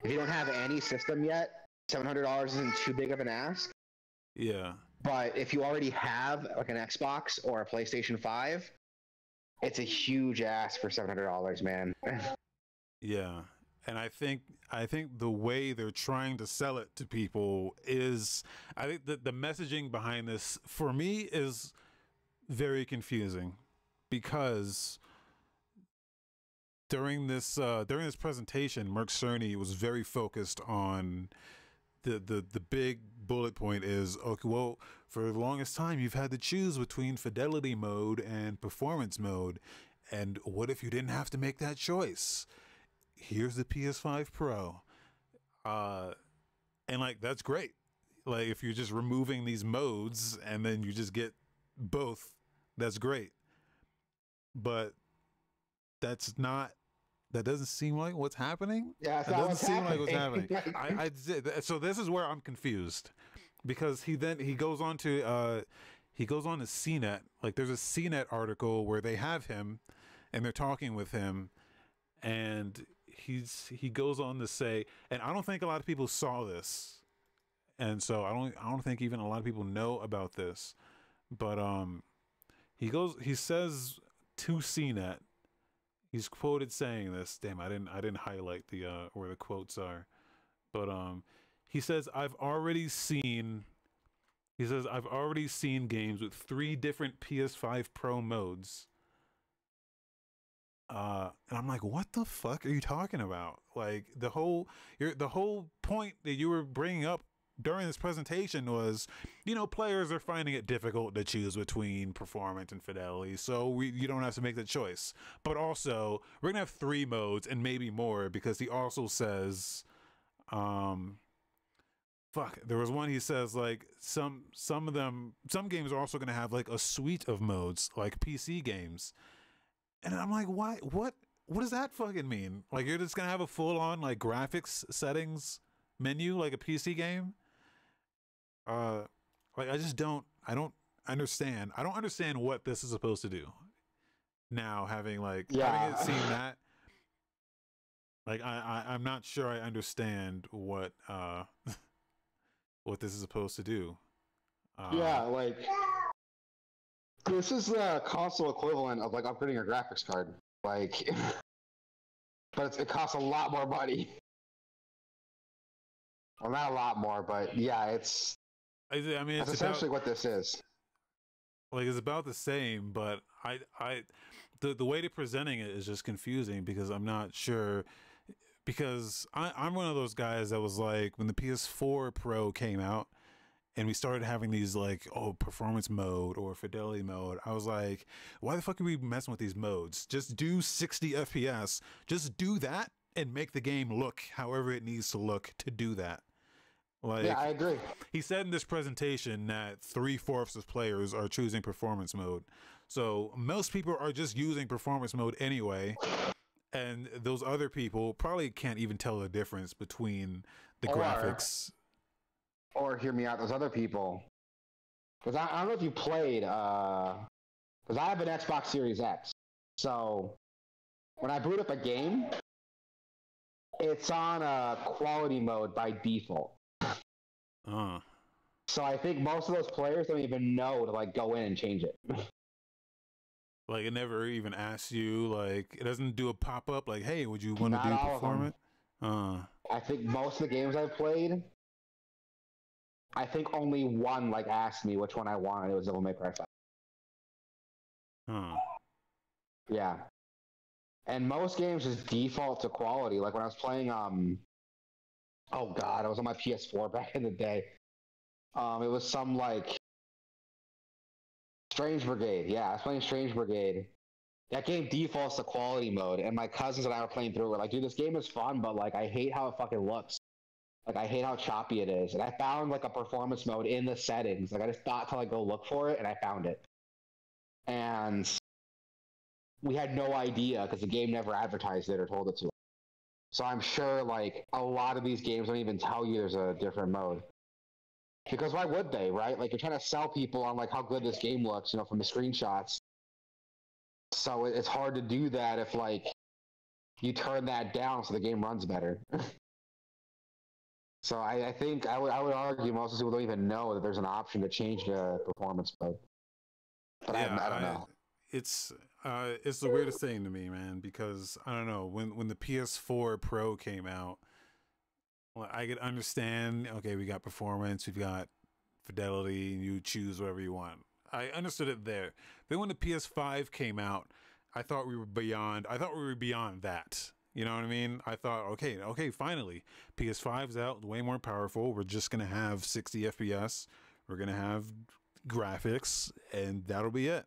If you don't have any system yet, $700 isn't too big of an ask. Yeah. But if you already have like an Xbox or a PlayStation 5, it's a huge ask for $700, man. Yeah. And I think the way they're trying to sell it to people is, I think that the messaging behind this for me is very confusing, because during this presentation, Mark Cerny was very focused on the big bullet point is, okay, well, for the longest time you've had to choose between fidelity mode and performance mode, and what if you didn't have to make that choice? here's the PS5 Pro. And like, that's great. Like, if you're just removing these modes and then you just get both, that's great. But that doesn't seem like what's happening. Yeah, It doesn't seem like what's happening. So this is where I'm confused, because he goes on to CNET. Like, there's a CNET article where they have him and they're talking with him, and he goes on to say, and I don't think a lot of people saw this, and so I don't think even a lot of people know about this, but he says to CNET, he's quoted saying this. Damn, I didn't highlight the where the quotes are, but he says, I've already seen games with 3 different PS5 Pro modes. And I'm like, what the fuck are you talking about? Like, the whole point that you were bringing up during this presentation was, players are finding it difficult to choose between performance and fidelity, so you don't have to make the choice. But also, we're gonna have 3 modes and maybe more, because he also says, there was one, he says, like, some games are also gonna have like a suite of modes, like PC games. And I'm like, why? What does that fucking mean? Like, you're just gonna have a full-on like graphics settings menu like a PC game? Like, I don't understand. I don't understand what this is supposed to do. Now, having it seen that, like, I'm not sure I understand what what this is supposed to do. Like, this is the console equivalent of like upgrading your graphics card. Like, but it costs a lot more money. Well, not a lot more, but yeah, it's. I mean, that's essentially what this is. Like, it's about the same, but the way they're presenting it is just confusing, because I'm not sure. Because I'm one of those guys that was like, when the PS4 Pro came out and we started having these like, performance mode or fidelity mode, I was like, why the fuck are we messing with these modes? Just do 60 FPS. Just do that and make the game look however it needs to look to do that. Like, yeah, I agree. He said in this presentation that 3/4 of players are choosing performance mode. So most people are just using performance mode anyway. And those other people probably can't even tell the difference between the graphics. Or hear me out, those other people. Because I don't know if you played, because I have an Xbox Series X. So when I boot up a game, it's on quality mode by default. So I think most of those players don't even know to like go in and change it. Like, it never even asks you, like, it doesn't do a pop-up like, hey, would you want to do performance? I think most of the games I've played, I think only one like asked me which one I wanted. It was Devil May Cry 5. Yeah. And most games just default to quality. Like when I was playing oh god, I was on my PS4 back in the day. It was some like Strange Brigade. Yeah, I was playing Strange Brigade. That game defaults to quality mode, and my cousins and I were playing through it. We're like, dude, this game is fun, but like I hate how it fucking looks. Like, I hate how choppy it is. And I found like a performance mode in the settings. Like, I just thought to like go look for it, and I found it. And we had no idea because the game never advertised it or told it to us. So I'm sure like a lot of these games don't even tell you there's a different mode. Because why would they, right? Like, you're trying to sell people on like how good this game looks, from the screenshots. So it's hard to do that if like you turn that down so the game runs better. So I think I would argue most people don't even know that there's an option to change the performance mode. But yeah, I don't know. It's the weirdest thing to me, man, because I don't know, when the PS4 Pro came out, well, I could understand, okay, we got performance, we've got fidelity, and you choose whatever you want. I understood it there. Then when the PS5 came out, I thought we were beyond that. You know what I mean? I thought, okay, finally, PS5's out, way more powerful. We're just going to have 60 FPS. We're going to have graphics, and that'll be it.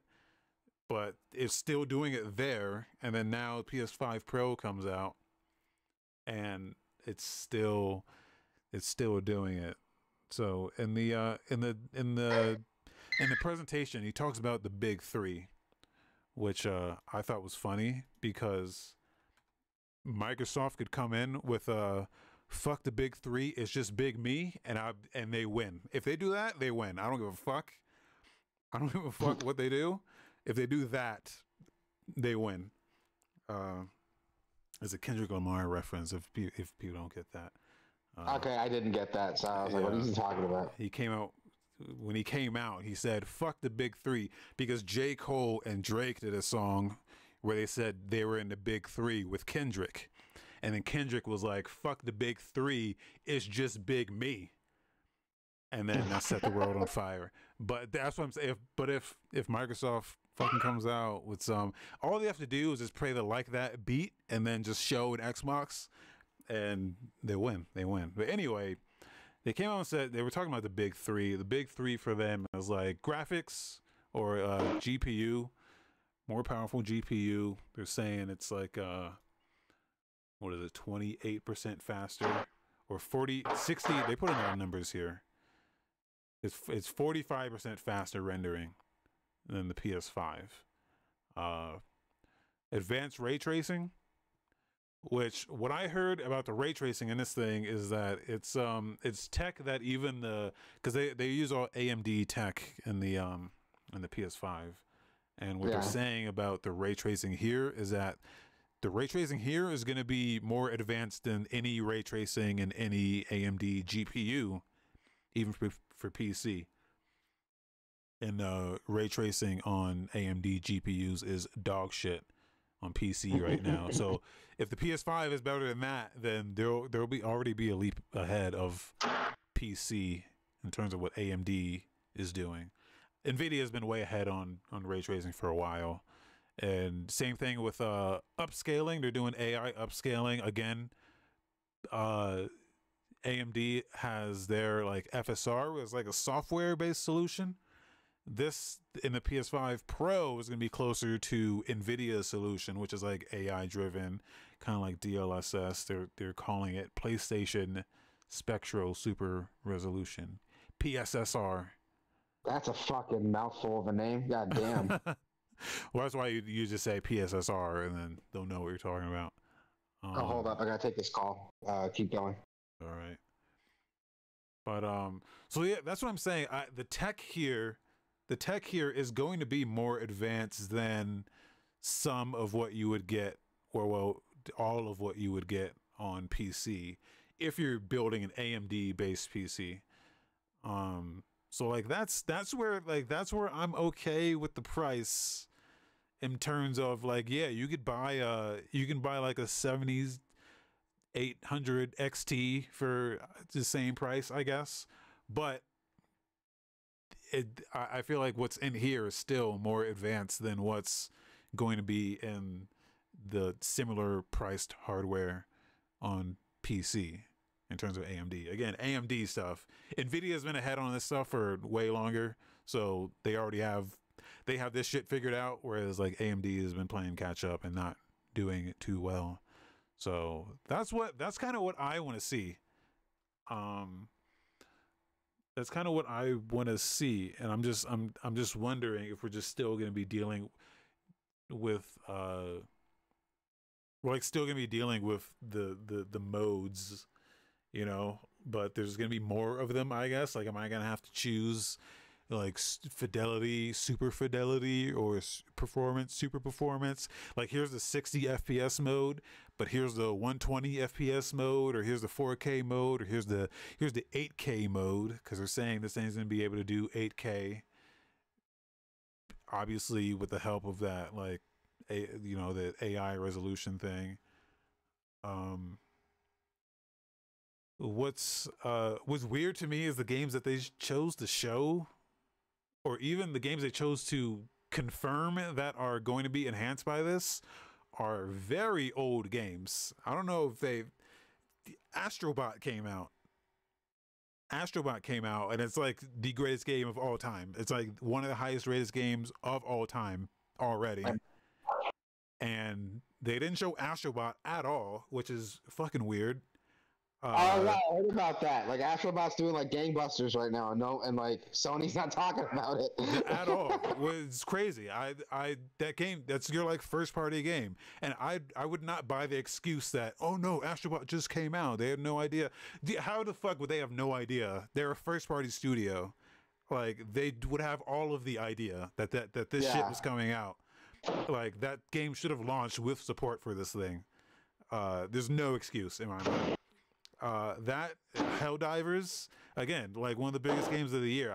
But it's still doing it there. And then now PS5 Pro comes out, and it's still doing it. So in the presentation, he talks about the big three, which I thought was funny because Microsoft could come in with fuck the big three, it's just big me, and they win. If they do that, they win. I don't give a fuck. I don't give a fuck what they do. If they do that, they win. As a Kendrick Lamar reference, if people don't get that. Okay, I didn't get that, so I was like, what are you talking about? When he came out, he said, fuck the big three, because J. Cole and Drake did a song where they said they were in the big three with Kendrick. And then Kendrick was like, fuck the big three, it's just big me. And then that set the world on fire. But that's what I'm saying. If Microsoft fucking comes out with some, all they have to do is just play the like that beat and then just show an Xbox, and they win. But anyway, they came out and said they were talking about the big three. The big three for them is like graphics or GPU, more powerful GPU. They're saying it's like 28% faster or 60. They put in their numbers here. It's 45% faster rendering than the PS5. Advanced ray tracing, which what I heard about the ray tracing in this thing is that it's tech that even because they use all AMD tech in the PS5, and what they're saying about the ray tracing here is that the ray tracing here is going to be more advanced than any ray tracing in any AMD GPU, even for PC. And ray tracing on AMD GPUs is dog shit on PC right now. So if the PS5 is better than that, then there'll already be a leap ahead of PC in terms of what AMD is doing. NVIDIA has been way ahead on ray tracing for a while. And same thing with upscaling. They're doing AI upscaling again. AMD has their like FSR, was like a software based solution. This in the PS5 Pro is going to be closer to NVIDIA's solution, which is like AI driven, kind of like DLSS. They're calling it PlayStation Spectral Super Resolution, PSSR. That's a fucking mouthful of a name. God damn. Well, that's why you just say PSSR and then they'll know what you're talking about. Oh, hold up. I gotta take this call. Keep going. All right. But so yeah, that's what I'm saying. The tech here is going to be more advanced than some of what you would get, or well, all of what you would get on PC if you're building an AMD based PC. So like that's where I'm okay with the price in terms of like, yeah, you can buy like a 70s 800 XT for the same price, I guess. But I feel like what's in here is still more advanced than what's going to be in the similar priced hardware on PC in terms of AMD. Again, AMD stuff. NVIDIA's been ahead on this stuff for way longer, so they have this shit figured out, whereas like AMD has been playing catch up and not doing it too well. So that's kind of what I want to see. That's kind of what I want to see, and I'm just wondering if we're just still going to be dealing with the modes, you know, but there's going to be more of them, I guess. Like, am I going to have to choose like fidelity, super fidelity, or performance, super performance? Like, here's the 60 FPS mode, but here's the 120 FPS mode, or here's the 4K mode, or here's the 8K mode, because they're saying this thing's going to be able to do 8K, obviously with the help of that, like, the AI resolution thing. What's weird to me is the games that they chose to show, or even the games they chose to confirm that are going to be enhanced by this, are very old games. I don't know if Astrobot came out, and it's like the greatest game of all time. It's like one of the highest rated games of all time already. and they didn't show Astrobot at all, which is fucking weird. Oh yeah, I heard about that. Like Astrobot's doing like gangbusters right now, and like Sony's not talking about it at all. It's crazy. That game, that's your like first party game, and I would not buy the excuse that, oh no, Astrobot just came out, they had no idea. How the fuck would they have no idea? They're a first party studio. Like they would have all of the idea that this shit was coming out. Like that game should have launched with support for this thing. There's no excuse in my mind. That Helldivers, again, like one of the biggest games of the year.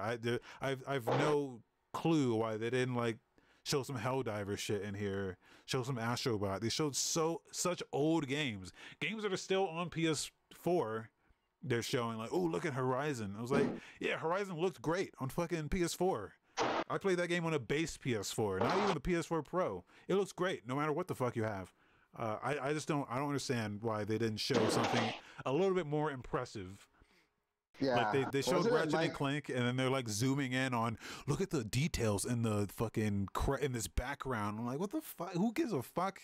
I've no clue why they didn't like show some Helldiver shit in here, show some Astrobot. They showed such old games that are still on PS4. They're showing like, oh, look at Horizon. I was like, yeah, Horizon looked great on fucking PS4. I played that game on a base PS4, not even the PS4 Pro. It looks great no matter what the fuck you have. I just don't understand why they didn't show something a little bit more impressive. Yeah, like they showed Ratchet and Clank, and then they're like zooming in on, look at the details in the fucking in this background. I'm like, what the fuck? Who gives a fuck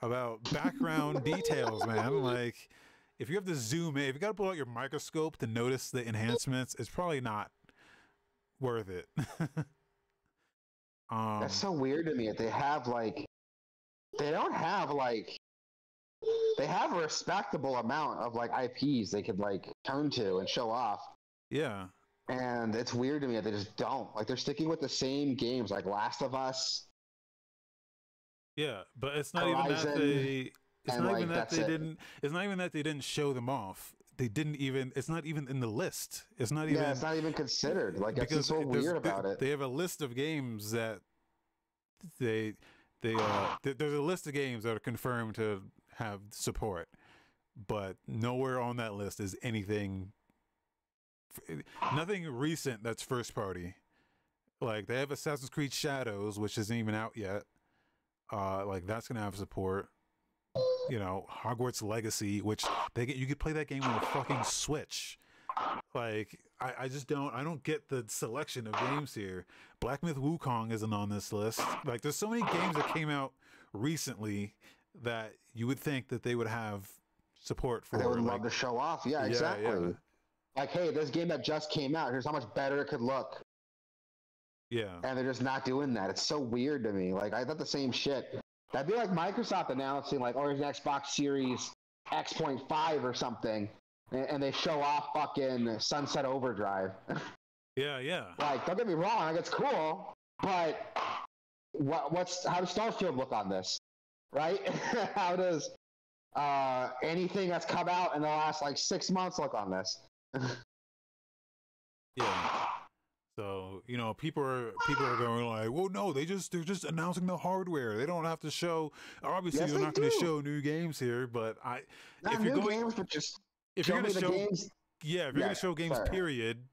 about background details, man? Like, if you have to zoom in, if you got to pull out your microscope to notice the enhancements, it's probably not worth it. That's so weird to me. They have like. They don't have like, they have a respectable amount of like IPs they could like turn to and show off. Yeah. And it's weird to me that they just don't. Like they're sticking with the same games like Last of Us. Yeah, but it's not Horizon, even that they it's not like, even that they didn't it's not even that they didn't show them off. They didn't even, it's not even in the list. It's not even, it's not even considered. Like that's so weird about it. They have a list of games that there's a list of games that are confirmed to have support, but nowhere on that list is nothing recent that's first party. Like they have Assassin's Creed Shadows, which isn't even out yet. Like that's gonna have support. You know, Hogwarts Legacy, which you could play that game on a fucking Switch. Like I don't get the selection of games here. Black Myth Wukong isn't on this list. Like there's so many games that came out recently that you would think that they would have support for. They would love to show off. Yeah, exactly. Yeah. Like, hey, this game that just came out, here's how much better it could look. Yeah. And they're just not doing that. It's so weird to me. Like I thought the same shit. That'd be like Microsoft announcing like, oh, here's an Xbox Series X.5 or something. And they show off fucking Sunset Overdrive. Yeah. Like, don't get me wrong, like it's cool, but how does Starfield look on this, right? How does anything that's come out in the last like 6 months look on this? Yeah. So people are going like, well, no, they're just announcing the hardware. They don't have to show. Obviously, they're not going to show new games here, but if you're going to show games, period,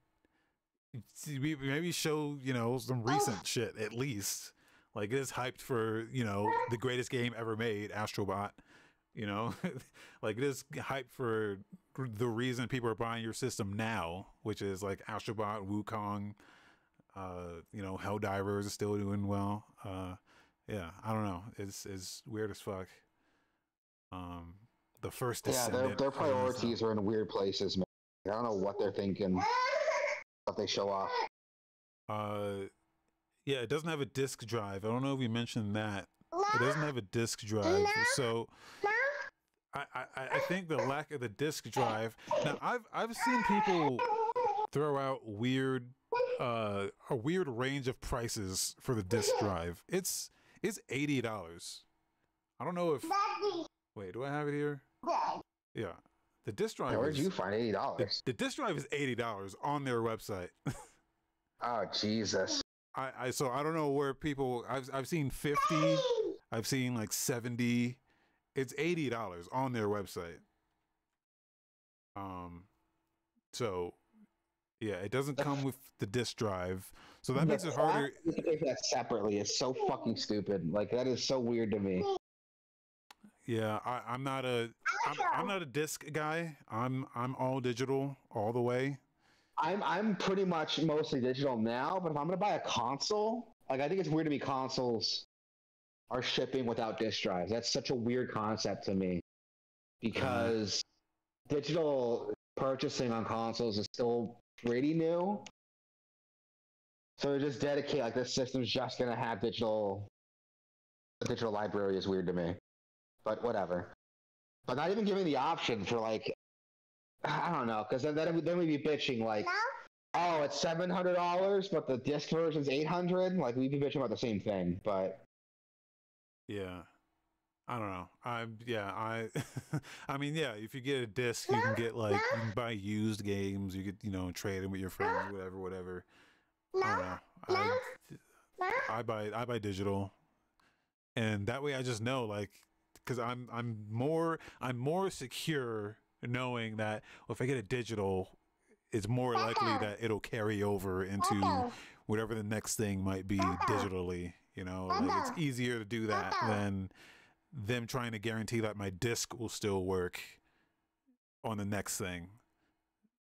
maybe show some recent shit at least. Like it is hyped for the greatest game ever made, Astrobot. Like it is hyped for the reason people are buying your system now, which is like Astrobot, Wukong. Helldivers is still doing well. Yeah, I don't know. It's weird as fuck. The first Descendant. Yeah, their priorities are in weird places, man. I don't know what they're thinking. If they show off. Yeah, it doesn't have a disk drive. I don't know if you mentioned that. It doesn't have a disk drive, so I think the lack of the disk drive. Now I've seen people throw out a weird range of prices for the disk drive. It's $80. I don't know if. Wait, do I have it here? Yeah, the disk drive. Where'd you find $80? The disk drive is $80 on their website. Oh Jesus! So I don't know where people. I've seen 50. I've seen like 70. It's $80 on their website. So. Yeah, it doesn't come with the disk drive, so that makes it harder. You can take that separately. It's so fucking stupid. Like that is so weird to me. Yeah, I'm not a disc guy. I'm all digital all the way. I'm pretty much mostly digital now, but if I'm gonna buy a console, like I think it's weird to me consoles are shipping without disk drives. That's such a weird concept to me because digital purchasing on consoles is still pretty new. So to just dedicate like this system's just gonna have digital. The digital library is weird to me, but whatever. But not even giving the option for like, I don't know, because then we'd be bitching like, oh, it's $700, but the disc version's $800. Like we'd be bitching about the same thing, but yeah. I don't know. I mean, yeah. If you get a disc, you can get like you can buy used games. You could trade them with your friends, whatever. I don't know. I buy digital, and that way I just know like because I'm more secure knowing that if I get a digital, it's more likely that it'll carry over into whatever the next thing might be digitally. Like it's easier to do that than them trying to guarantee that my disc will still work on the next thing,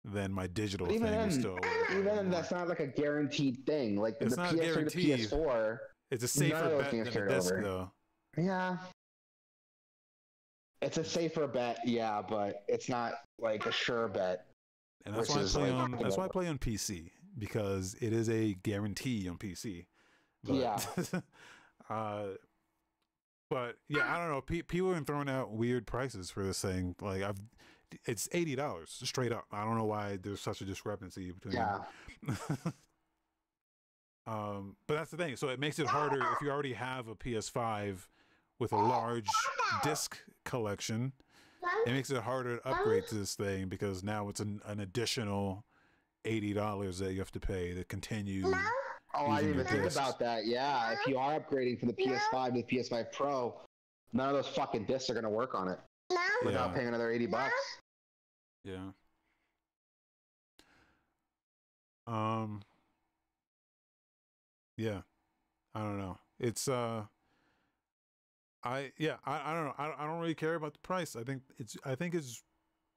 then my digital thing will still work. Even then, that's not like a guaranteed thing. Like it's the not PS3 guaranteed. to PS4, it's a safer bet than a disc, though. Yeah, it's a safer bet, yeah, but it's not like a sure bet. And that's why I play on PC, because it is a guarantee on PC. But, yeah. But yeah, I don't know. People have been throwing out weird prices for this thing. Like it's $80 straight up. I don't know why there's such a discrepancy between. Yeah. But that's the thing. So it makes it harder if you already have a PS5 with a large disc collection. It makes it harder to upgrade to this thing because now it's an additional $80 that you have to pay to continue. Oh, I didn't even think about that. Yeah, if you are upgrading from the PS5 to the PS5 Pro, none of those fucking discs are going to work on it without paying another $80. Yeah. Yeah. I don't know. It's I don't know. I don't really care about the price. I think it's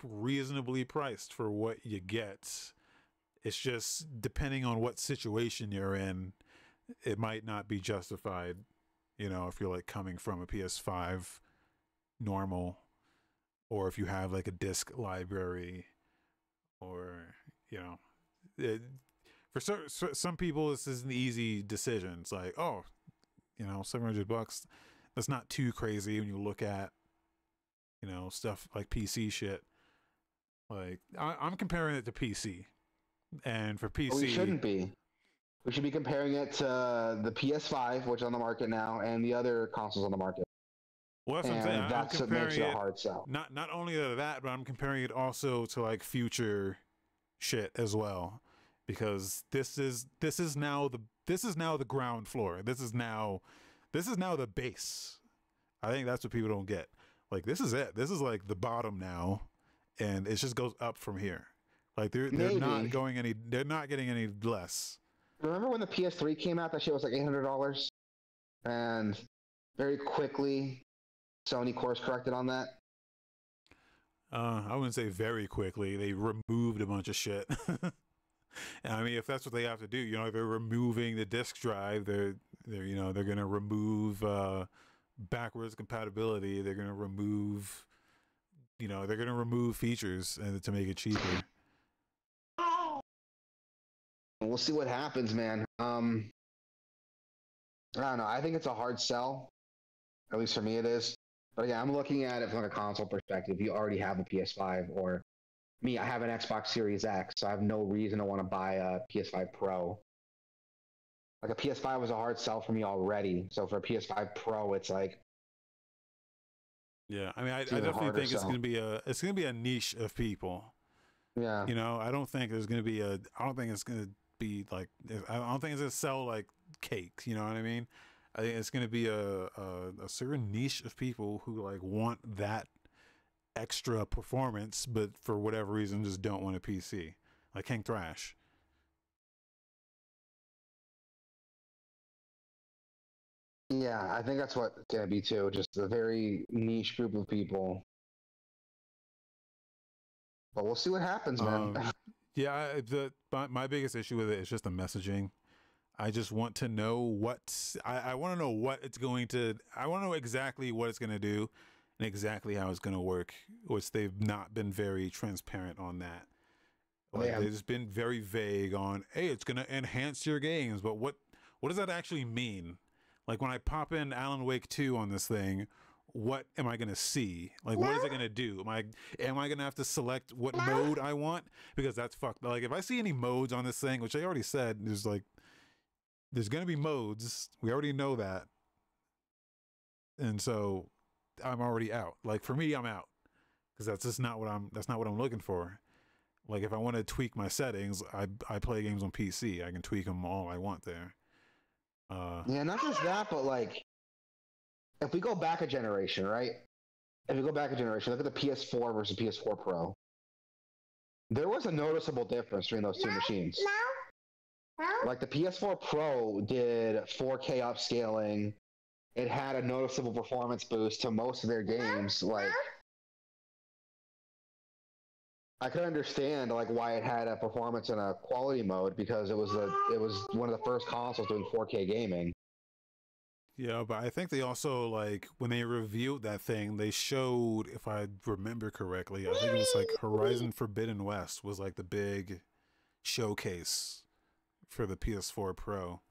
reasonably priced for what you get. It's just depending on what situation you're in, it might not be justified, if you're like coming from a PS5 normal, or if you have like a disc library, or, for some people, this is an easy decision. It's like, oh, $700, that's not too crazy when you look at, stuff like PC shit. Like I'm comparing it to PC. And for PC, we shouldn't be. We should be comparing it to the PS5, which is on the market now, and the other consoles on the market. Well, that's what I'm saying. That's what makes it a hard sell. Not only to that, but I'm comparing it also to like future shit as well, because this is now the ground floor. This is now the base. I think that's what people don't get. Like this is it. This is like the bottom now, and it just goes up from here. Like they're not getting any less. Remember when the PS3 came out? That shit was like $800, and very quickly, Sony course corrected on that. I wouldn't say very quickly. They removed a bunch of shit. And I mean, if that's what they have to do, they're removing the disk drive. They're gonna remove backwards compatibility. They're gonna remove, features to make it cheaper. We'll see what happens, man. I don't know. I think it's a hard sell. At least for me, it is. But again, I'm looking at it from a console perspective. You already have a PS5, or me, I have an Xbox Series X, so I have no reason to want to buy a PS5 Pro. Like a PS5 was a hard sell for me already. So for a PS5 Pro, it's like, yeah. I mean, I definitely think it's gonna be a niche of people. Yeah. I don't think it's gonna sell like cakes. You know what I mean? I think it's gonna be a certain niche of people who like want that extra performance, but for whatever reason just don't want a PC. Like King Thrash. Yeah, I think that's what it's gonna be too. Just a very niche group of people. But we'll see what happens, man. Yeah, my biggest issue with it is just the messaging. I just want to know I want to know what it's going to. I want to know exactly what it's going to do and exactly how it's going to work, which they've not been very transparent on that. Like they've just been very vague on, hey, it's going to enhance your games, but what does that actually mean? Like when I pop in Alan Wake 2 on this thing, what am I going to see? Like, what is it going to do? Am I going to have to select what mode I want? Because that's fucked. Like if I see any modes on this thing, which I already said, there's going to be modes. We already know that. And so I'm already out. Like for me, I'm out because that's just not what I'm looking for. Like if I want to tweak my settings, I play games on PC. I can tweak them all I want there. Yeah, not just that, but like if we go back a generation, right? If we go back a generation, look at the PS4 versus PS4 Pro. There was a noticeable difference between those two machines. Like the PS4 Pro did 4K upscaling. It had a noticeable performance boost to most of their games. Like I could understand like why it had a performance and a quality mode because it was one of the first consoles doing 4K gaming. Yeah, but I think they also like when they reviewed that thing, they showed, if I remember correctly, I think it was like Horizon Forbidden West was like the big showcase for the PS4 Pro.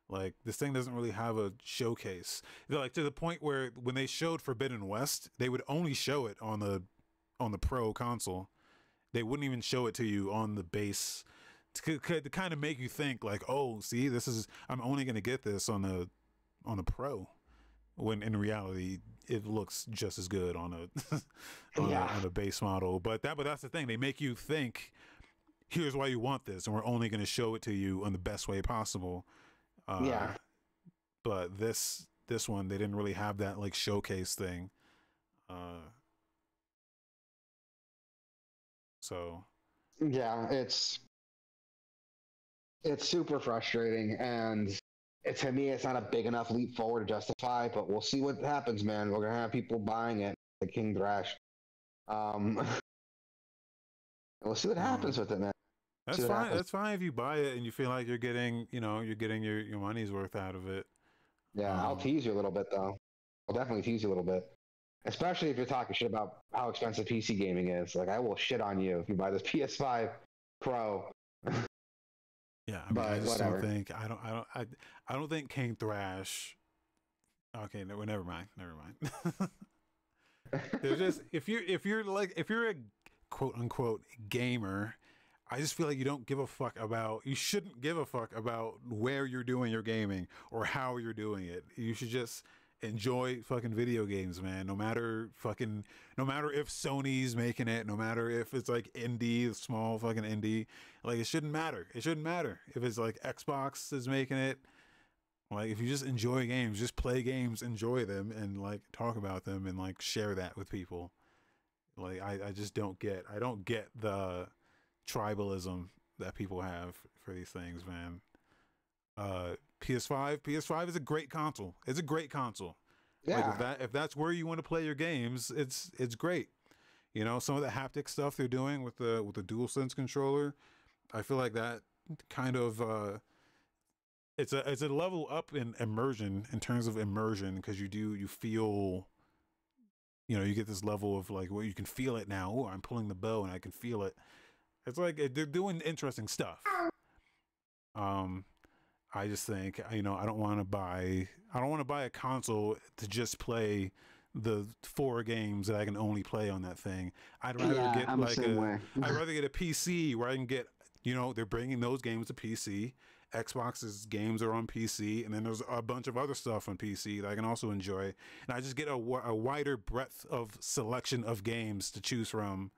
Like this thing doesn't really have a showcase. They're like to the point where when they showed Forbidden West, they would only show it on the Pro console. They wouldn't even show it to you on the base to kind of make you think like, oh, see, I'm only going to get this on the Pro, when in reality it looks just as good on a base model. But that's the thing. They make you think, here's why you want this, and we're only going to show it to you in the best way possible. But this one, they didn't really have that like showcase thing. So yeah, it's super frustrating, and to me, it's not a big enough leap forward to justify. But we'll see what happens, man. We're gonna have people buying it, like King Thrash. We'll see what happens with it, man. That's fine. That's fine if you buy it and you feel like you're getting your money's worth out of it. Yeah, I'll tease you a little bit though. I'll definitely tease you a little bit. Especially if you're talking shit about how expensive PC gaming is. Like, I will shit on you if you buy this PS5 Pro. Yeah, I mean, I just don't think I don't think King Thrash. Okay, no, never mind. There's just if you're a quote unquote gamer, I just feel like you shouldn't give a fuck about where you're doing your gaming or how you're doing it. You should just enjoy fucking video games, man. No matter if Sony's making it, no matter if it's like indie, small fucking indie, like it shouldn't matter. It shouldn't matter if it's like Xbox is making it. Like if you just enjoy games, just play games, enjoy them, and like talk about them and like share that with people. Like I just don't get the tribalism that people have for these things, man. PS5 is a great console. It's a great console. Yeah. Like if that's where you want to play your games, it's great. You know, some of the haptic stuff they're doing with the DualSense controller, I feel like that kind of it's a level up in immersion, in terms of immersion, because you feel, you know, you get this level of like where you can feel it now. Oh, I'm pulling the bow and I can feel it. It's like they're doing interesting stuff. I just think, you know, I don't want to buy a console to just play the 4 games that I can only play on that thing. I'd rather get I'd rather get a PC where I can get, you know, they're bringing those games to PC. Xbox's games are on PC, and then there's a bunch of other stuff on PC that I can also enjoy. And I just get a wider breadth of selection of games to choose from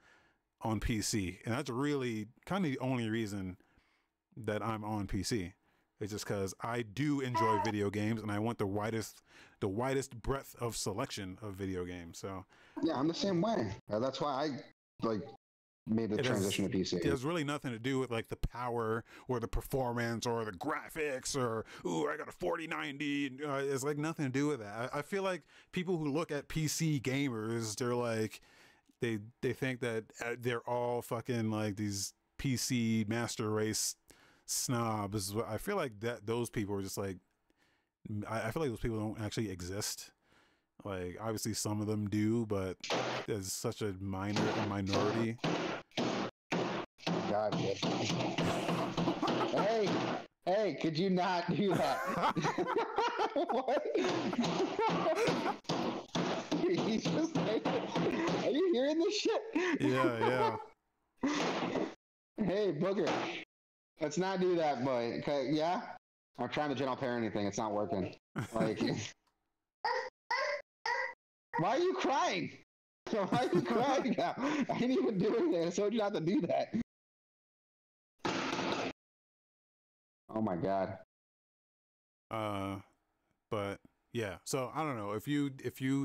on PC. And that's really kind of the only reason that I'm on PC. It's just because I do enjoy video games, and I want the widest breadth of selection of video games. So yeah, I'm the same way. That's why I made the transition to PC. It has really nothing to do with like the power or the performance or the graphics or I got a 4090. It's like nothing to do with that. I feel like people who look at PC gamers, they're like they think that they're all fucking like these PC master race snobs. I feel like that those people are just like, I feel like those people don't actually exist. Like, obviously some of them do, but there's such a minority. God, hey, could you not do that? What? He's just like, are you hearing this shit? Yeah. Hey, Booger, let's not do that, boy. Okay, yeah? I'm trying to general parenting thing. It's not working. Like, why are you crying? Why are you crying now? I ain't even doing it. I told you not to do that. Oh my God. But yeah, so I don't know, if you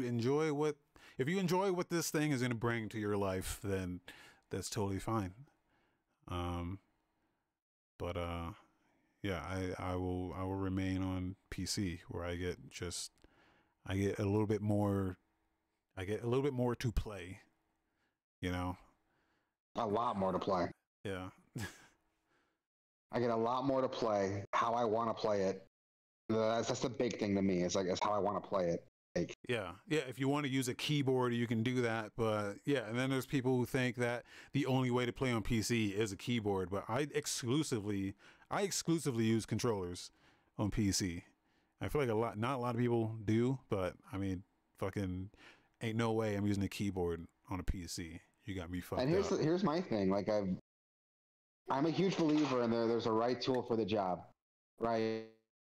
enjoy what this thing is going to bring to your life, then that's totally fine. But yeah, I will remain on PC, where I get a little bit more to play, you know. A lot more to play. Yeah. I get a lot more to play, how I want to play it. That's the big thing to me. It's how I want to play it. Like, yeah. If you want to use a keyboard, you can do that. But yeah, and then there's people who think that the only way to play on PC is a keyboard. But I exclusively use controllers on PC. I feel like not a lot of people do, but I mean, fucking ain't no way I'm using a keyboard on a PC. You got me fucked up. And here's my thing. Like, I'm a huge believer in there's a right tool for the job, right?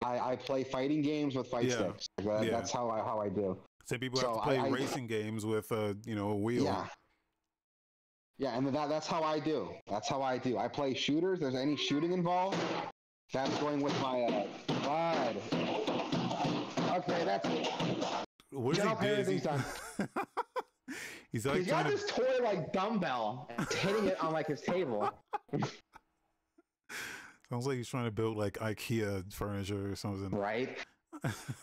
I play fighting games with fight sticks. That's how I do. Some people have to play racing games with a wheel. Yeah, and that's how I do. I play shooters. There's any shooting involved, that's going with my God. Okay, that's it. What is he busy? He's got this toy like dumbbell and he's hitting it on like his table. Sounds like he's trying to build like IKEA furniture or something. Right?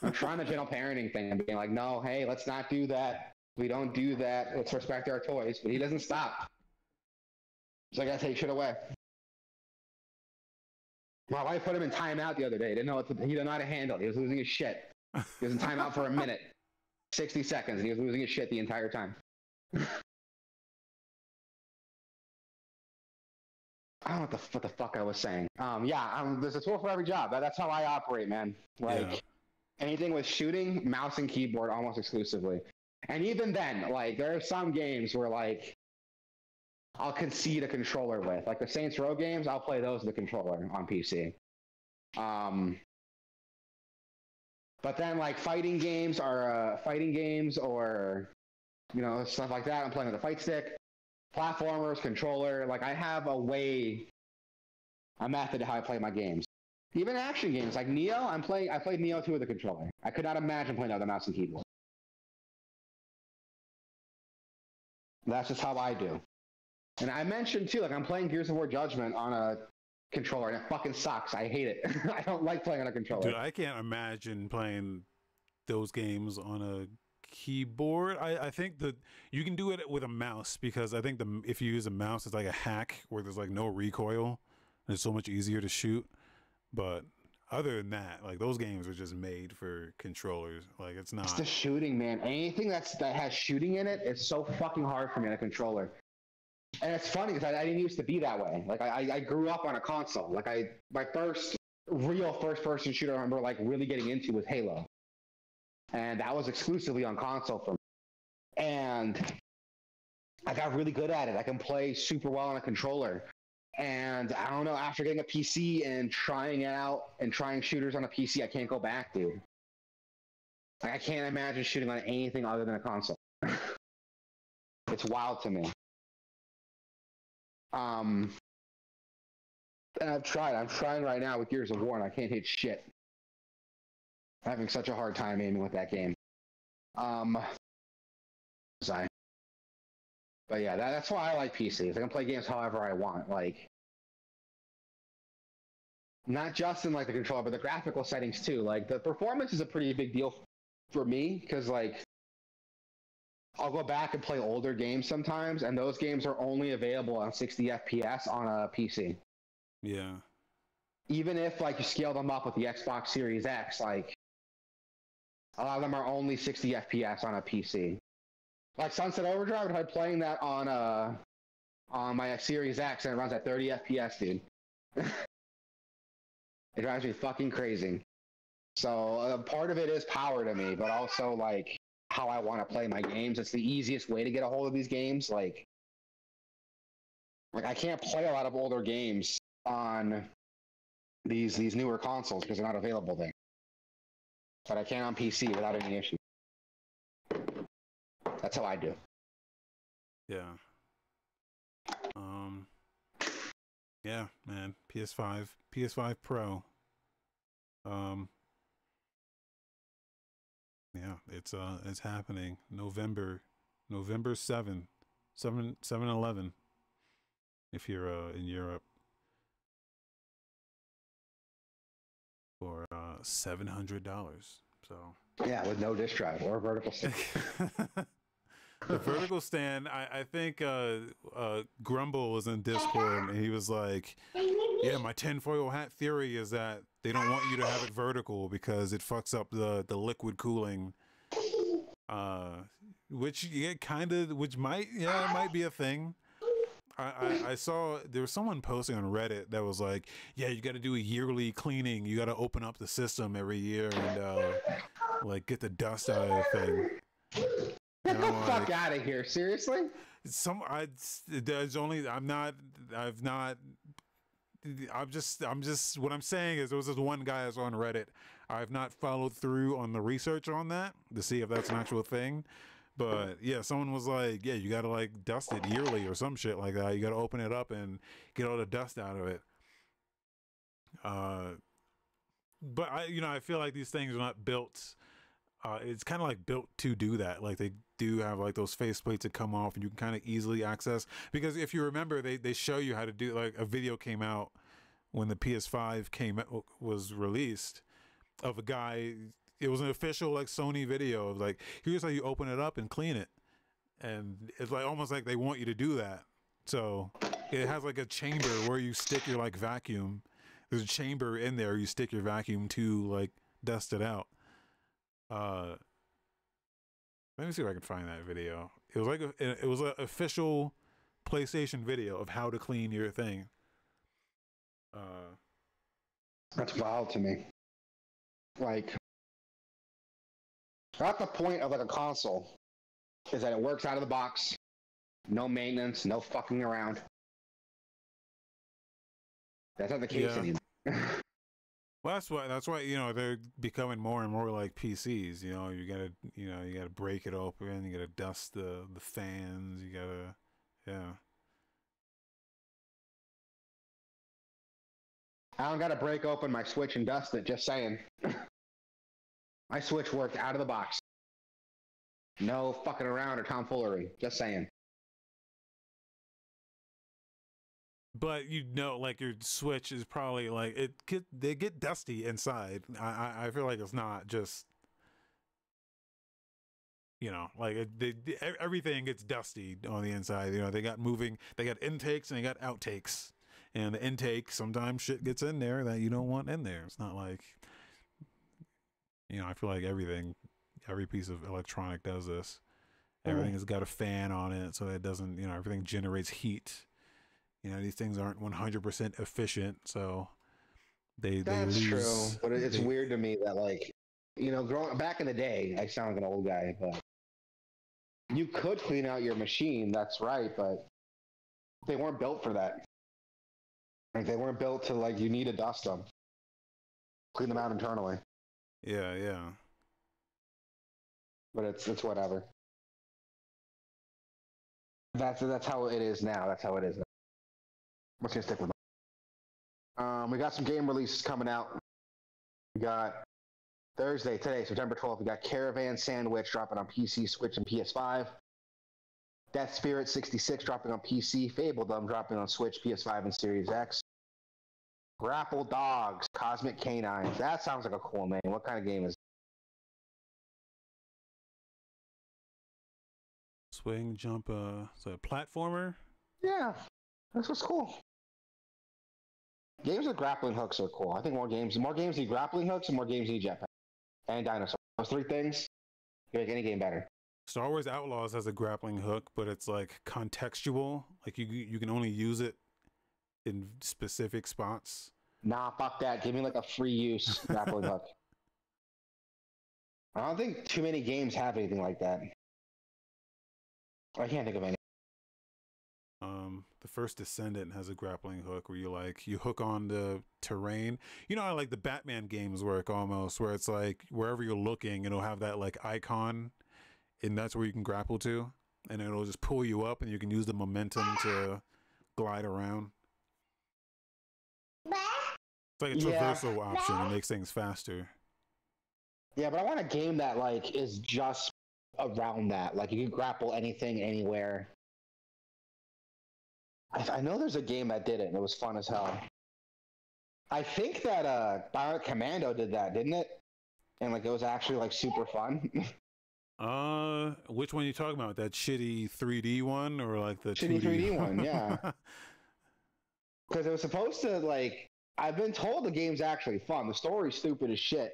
I'm trying the general parenting thing and being like, no, hey, let's not do that. We don't do that. Let's respect our toys. But he doesn't stop. So I gotta take shit away. My wife put him in timeout the other day. He didn't know how to handle it. He was losing his shit. He was in timeout for a minute, 60 seconds, and he was losing his shit the entire time. I don't know what the fuck I was saying. There's a tool for every job. That's how I operate, man. Like, anything with shooting, mouse and keyboard almost exclusively. And even then, like, there are some games where, like, I'll concede a controller with. Like the Saints Row games, I'll play those with a controller on PC. But then, like, fighting games or, stuff like that, I'm playing with a fight stick. Platformers, controller, like I have a method to how I play my games. Even action games like Neo, I played Neo 2 with a controller. I could not imagine playing that with a mouse and keyboard. That's just how I do. And I mentioned too, like I'm playing Gears of War Judgement on a controller and it fucking sucks. I hate it. I don't like playing on a controller. Dude, I can't imagine playing those games on a keyboard. I think that you can do it with a mouse, because I think if you use a mouse, it's like a hack where there's like no recoil and it's so much easier to shoot. But other than that, like those games are just made for controllers. Like it's not. It's the shooting, man. Anything that has shooting in it is so fucking hard for me on a controller. And it's funny because I didn't used to be that way. Like I grew up on a console. Like my first real first person shooter I remember like really getting into was Halo. And that was exclusively on console for me. And I got really good at it. I can play super well on a controller. And I don't know, after getting a PC and trying it out and trying shooters on a PC, I can't go back, dude. Like, I can't imagine shooting on anything other than a console. It's wild to me. And I'm trying right now with Gears of War, and I can't hit shit. I'm having such a hard time aiming with that game. But yeah, that's why I like PCs. I can play games however I want. Like, not just in like the controller, but the graphical settings too. Like the performance is a pretty big deal for me because like I'll go back and play older games sometimes, and those games are only available on 60 FPS on a PC. Yeah. even if like you scale them up with the Xbox Series X, like a lot of them are only 60 FPS on a PC. Like Sunset Overdrive, I tried playing that on my Series X, and it runs at 30 FPS, dude. It drives me fucking crazy. So part of it is power to me, but also like how I want to play my games. It's the easiest way to get a hold of these games. Like I can't play a lot of older games on these newer consoles because they're not available there. But I can on PC without any issue. That's how I do. Yeah. Yeah, man. PS5 Pro. Yeah, it's happening. November 7th, 7/11. If you're in Europe, for $700. So yeah, with no disk drive or vertical stand. The vertical stand, I think Grumble was in Discord and he was like, yeah, my tinfoil hat theory is that they don't want you to have it vertical because it fucks up the liquid cooling, which might be a thing. I saw there was someone posting on Reddit that was like, yeah, you got to do a yearly cleaning, you got to open up the system every year and like get the dust out of the thing. Get the fuck out of here! Seriously? I'm just. What I'm saying is, there was this one guy that's on Reddit. I've not followed through on the research on that to see if that's an actual thing. But yeah, someone was like, yeah, you gotta like dust it yearly or some shit like that. You gotta open it up and get all the dust out of it. But I feel like these things are not built. It's kind of like built to do that. Like they do have like those face plates that come off and you can kind of easily access. Because if you remember, they show you how to do, like a video came out when the PS5 was released of a guy. It was an official like Sony video of like, here's how you open it up and clean it. And it's like almost like they want you to do that. So it has like a chamber where you stick your like vacuum. There's a chamber in there you stick your vacuum to like dust it out. Let me see if I can find that video. It was like it was an official PlayStation video of how to clean your thing. That's wild to me. Like, at the point of like a console is that it works out of the box, no maintenance, no fucking around. That's not the case anymore. Well, that's why they're becoming more and more like PCs. You gotta break it open. You gotta dust the fans. You gotta, yeah. I don't gotta break open my Switch and dust it. Just saying. My Switch worked out of the box. No fucking around or tomfoolery. Just saying. But like your Switch is probably like they get dusty inside. I feel like it's not just like everything gets dusty on the inside. They got intakes and they got outtakes, and the intake sometimes shit gets in there that you don't want in there. It's not like I feel like every piece of electronic does this. Everything has got a fan on it so that it doesn't everything generates heat. These things aren't 100% efficient, so they That's lose. True, but it's weird to me that like, growing back in the day, I sound like an old guy, but you could clean out your machine. That's right, but they weren't built for that. Like they weren't built to like you need to dust them, clean them out internally. Yeah. But it's whatever. That's how it is now. That's how it is now. I'm just gonna stick with them. We got some game releases coming out. We got Thursday, today, September 12th. We got Caravan Sandwich dropping on PC, Switch, and PS5. Death Spirit 66 dropping on PC. Fabledom dropping on Switch, PS5, and Series X. Grapple Dogs, Cosmic Canines. That sounds like a cool name. What kind of game is it? Swing, jump, is it a platformer? Yeah, this was cool. Games with grappling hooks are cool. I think more games need grappling hooks and more games need jetpack and dinosaurs. Those three things make any game better. Star Wars Outlaws has a grappling hook, but it's like contextual. Like you can only use it in specific spots. Nah, fuck that. Give me like a free use grappling hook. I don't think too many games have anything like that. I can't think of any. The first Descendant has a grappling hook where you hook on the terrain. You know how like the Batman games work almost, where it's like wherever you're looking, it'll have that like icon, and that's where you can grapple to, and it'll just pull you up, and you can use the momentum to glide around. It's like a traversal option. It makes things faster. Yeah, but I want a game that like is just around that. Like you can grapple anything, anywhere. I know there's a game that did it, and it was fun as hell. I think that Bionic Commando did that, didn't it? And like it was actually like super fun. Which one are you talking about? That shitty 3D one or like the shitty 2D? 3D one? Yeah. Because it was supposed to like. I've been told the game's actually fun. The story's stupid as shit.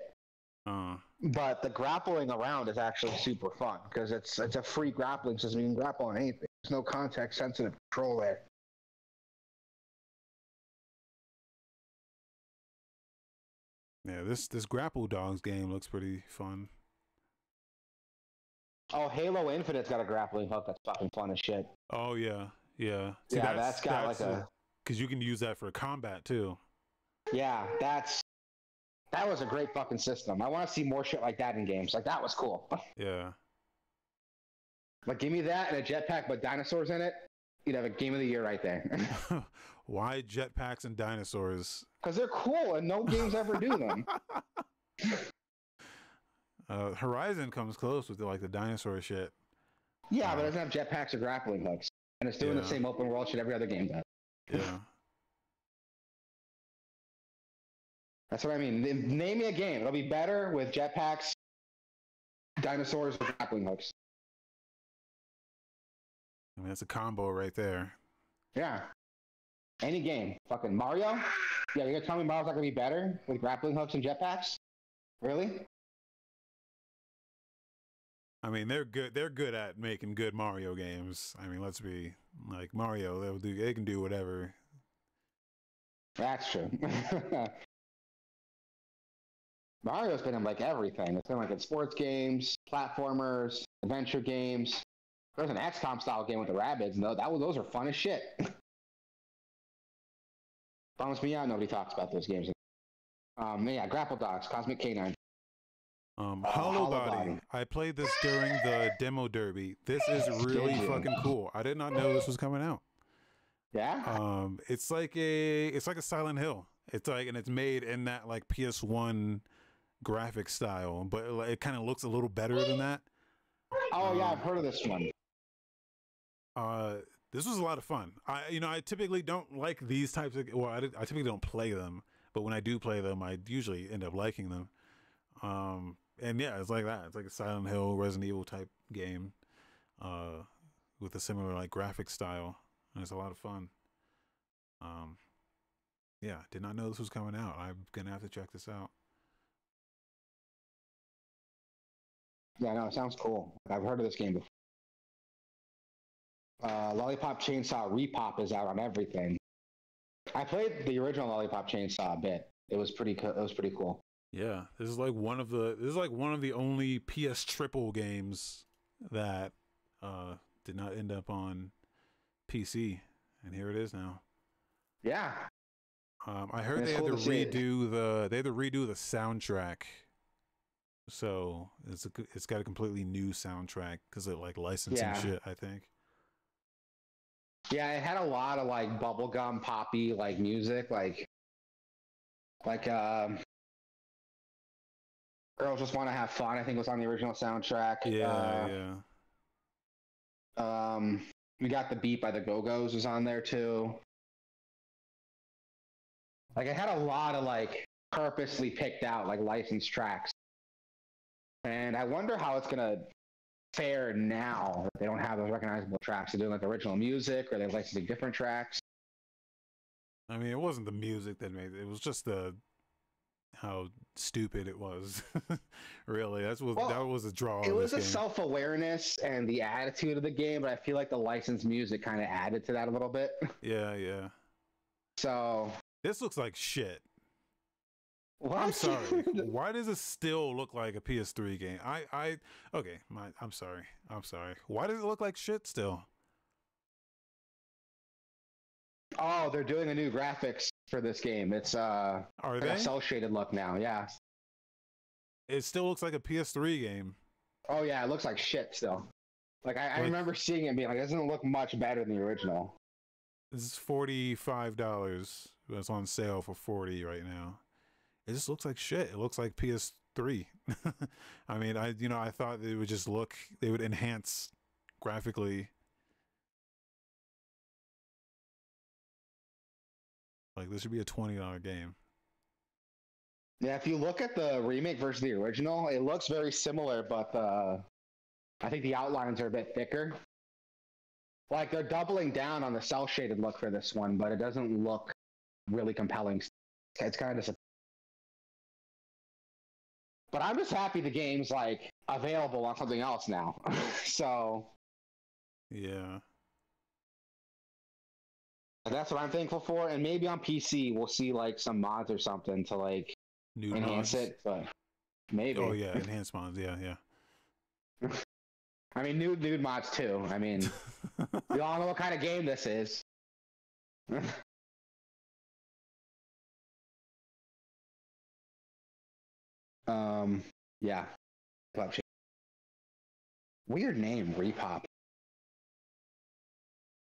But the grappling around is actually super fun because it's a free grappling system. You can grapple on anything. There's no context sensitive control there. Yeah, this Grapple Dogs game looks pretty fun. Oh, Halo Infinite's got a grappling hook that's fucking fun as shit. Oh yeah. See, yeah, that's got like a because you can use that for combat too. Yeah, that was a great fucking system. I want to see more shit like that in games. Like that was cool. Yeah. Like give me that and a jetpack but dinosaurs in it. You'd have a game of the year right there. Why jetpacks and dinosaurs? Because they're cool and no games ever do them. Horizon comes close with like the dinosaur shit. Yeah, but it doesn't have jetpacks or grappling hooks. And it's doing the same open world shit every other game does. Yeah. That's what I mean. Name me a game. It'll be better with jetpacks, dinosaurs, or grappling hooks. I mean, that's a combo right there. Yeah. Any game. Fucking Mario? Yeah, you're gonna tell me Mario's not gonna be better with grappling hooks and jetpacks? Really? I mean, they're good. They're good at making good Mario games. I mean, let's be like Mario. They can do whatever. That's true. Mario's been in like everything. It's been like in sports games, platformers, adventure games. There's an XCOM style game with the rabbits. No, those are fun as shit. Bums me out. Nobody talks about those games. Yeah, Grapple Dogs, Cosmic Canine. Hollowbody. I played this during the demo derby. This is really fucking cool. I did not know this was coming out. Yeah. It's like a Silent Hill. It's like, and it's made in that like PS1 graphic style, but it kind of looks a little better than that. Oh yeah, I've heard of this one. This was a lot of fun. I typically don't like these types of. Well, I typically don't play them, but when I do play them, I usually end up liking them. And yeah, it's like that. It's like a Silent Hill, Resident Evil type game, with a similar like graphic style, and it's a lot of fun. Yeah, did not know this was coming out. I'm gonna have to check this out. Yeah, no, it sounds cool. I've heard of this game before. Lollipop Chainsaw RePOP is out on everything. I played the original Lollipop Chainsaw a bit. It was pretty cool. Yeah, this is like one of the only PS triple games that did not end up on PC, and here it is now. Yeah. I heard they had to redo the soundtrack. So it's got a completely new soundtrack because of like licensing shit, I think. Yeah, it had a lot of like bubblegum poppy like music, like Girls Just Want to Have Fun, I think was on the original soundtrack. Yeah. We Got the Beat by the Go-Go's was on there too. Like it had a lot of like purposely picked out like licensed tracks. And I wonder how it's gonna fare now that they don't have those recognizable tracks. They're doing like original music, or they're licensing different tracks. I mean, it wasn't the music that made it. It was just the how stupid it was. Really, that was a draw It of was this a game. self-awareness and the attitude of the game, but I feel like the licensed music kind of added to that a little bit. Yeah, yeah. So This looks like shit. what? I'm sorry. Why does it still look like a PS3 game? Okay, I'm sorry. I'm sorry. Why does it look like shit still? Oh, they're doing a new graphics for this game. It's Are like they? a cell shaded look now. Yeah. It still looks like a PS3 game. Oh yeah, it looks like shit still. Like I Like, remember seeing it and being like, it doesn't look much better than the original. this is $45. It's on sale for 40 right now. It just looks like shit. It looks like PS3. I mean, I thought they would just they would enhance graphically. Like this should be a $20 game. Yeah, if you look at the remake versus the original, it looks very similar, but I think the outlines are a bit thicker. Like they're doubling down on the cell shaded look for this one, but it doesn't look really compelling. It's kind of disappointing. But I'm just happy the game's like available on something else now. So Yeah. that's what I'm thankful for. And maybe on PC we'll see like some mods or something to like Nude enhance mods. it, but maybe. Oh yeah, enhanced mods. Yeah, yeah. I mean, nude mods too. I mean, we all know what kind of game this is. Yeah. Weird name, RePOP.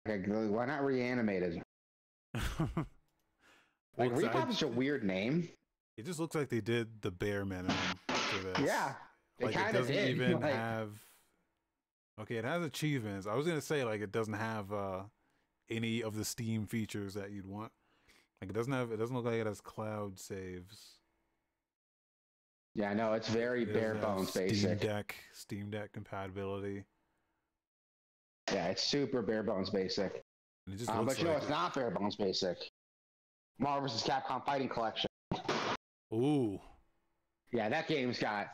Okay, why not reanimated? Like RePOP is a weird name. It just looks like they did the bare minimum for this. Yeah, like it doesn't even have. Okay, it has achievements. I was gonna say like it doesn't have any of the Steam features that you'd want. Like it doesn't look like it has cloud saves. Yeah, no, it's very bare bones basic. Steam Deck compatibility. Yeah, it's super bare bones basic. And it just but you know, it's not bare bones basic. Marvel vs. Capcom Fighting Collection. Ooh. Yeah, that game's got.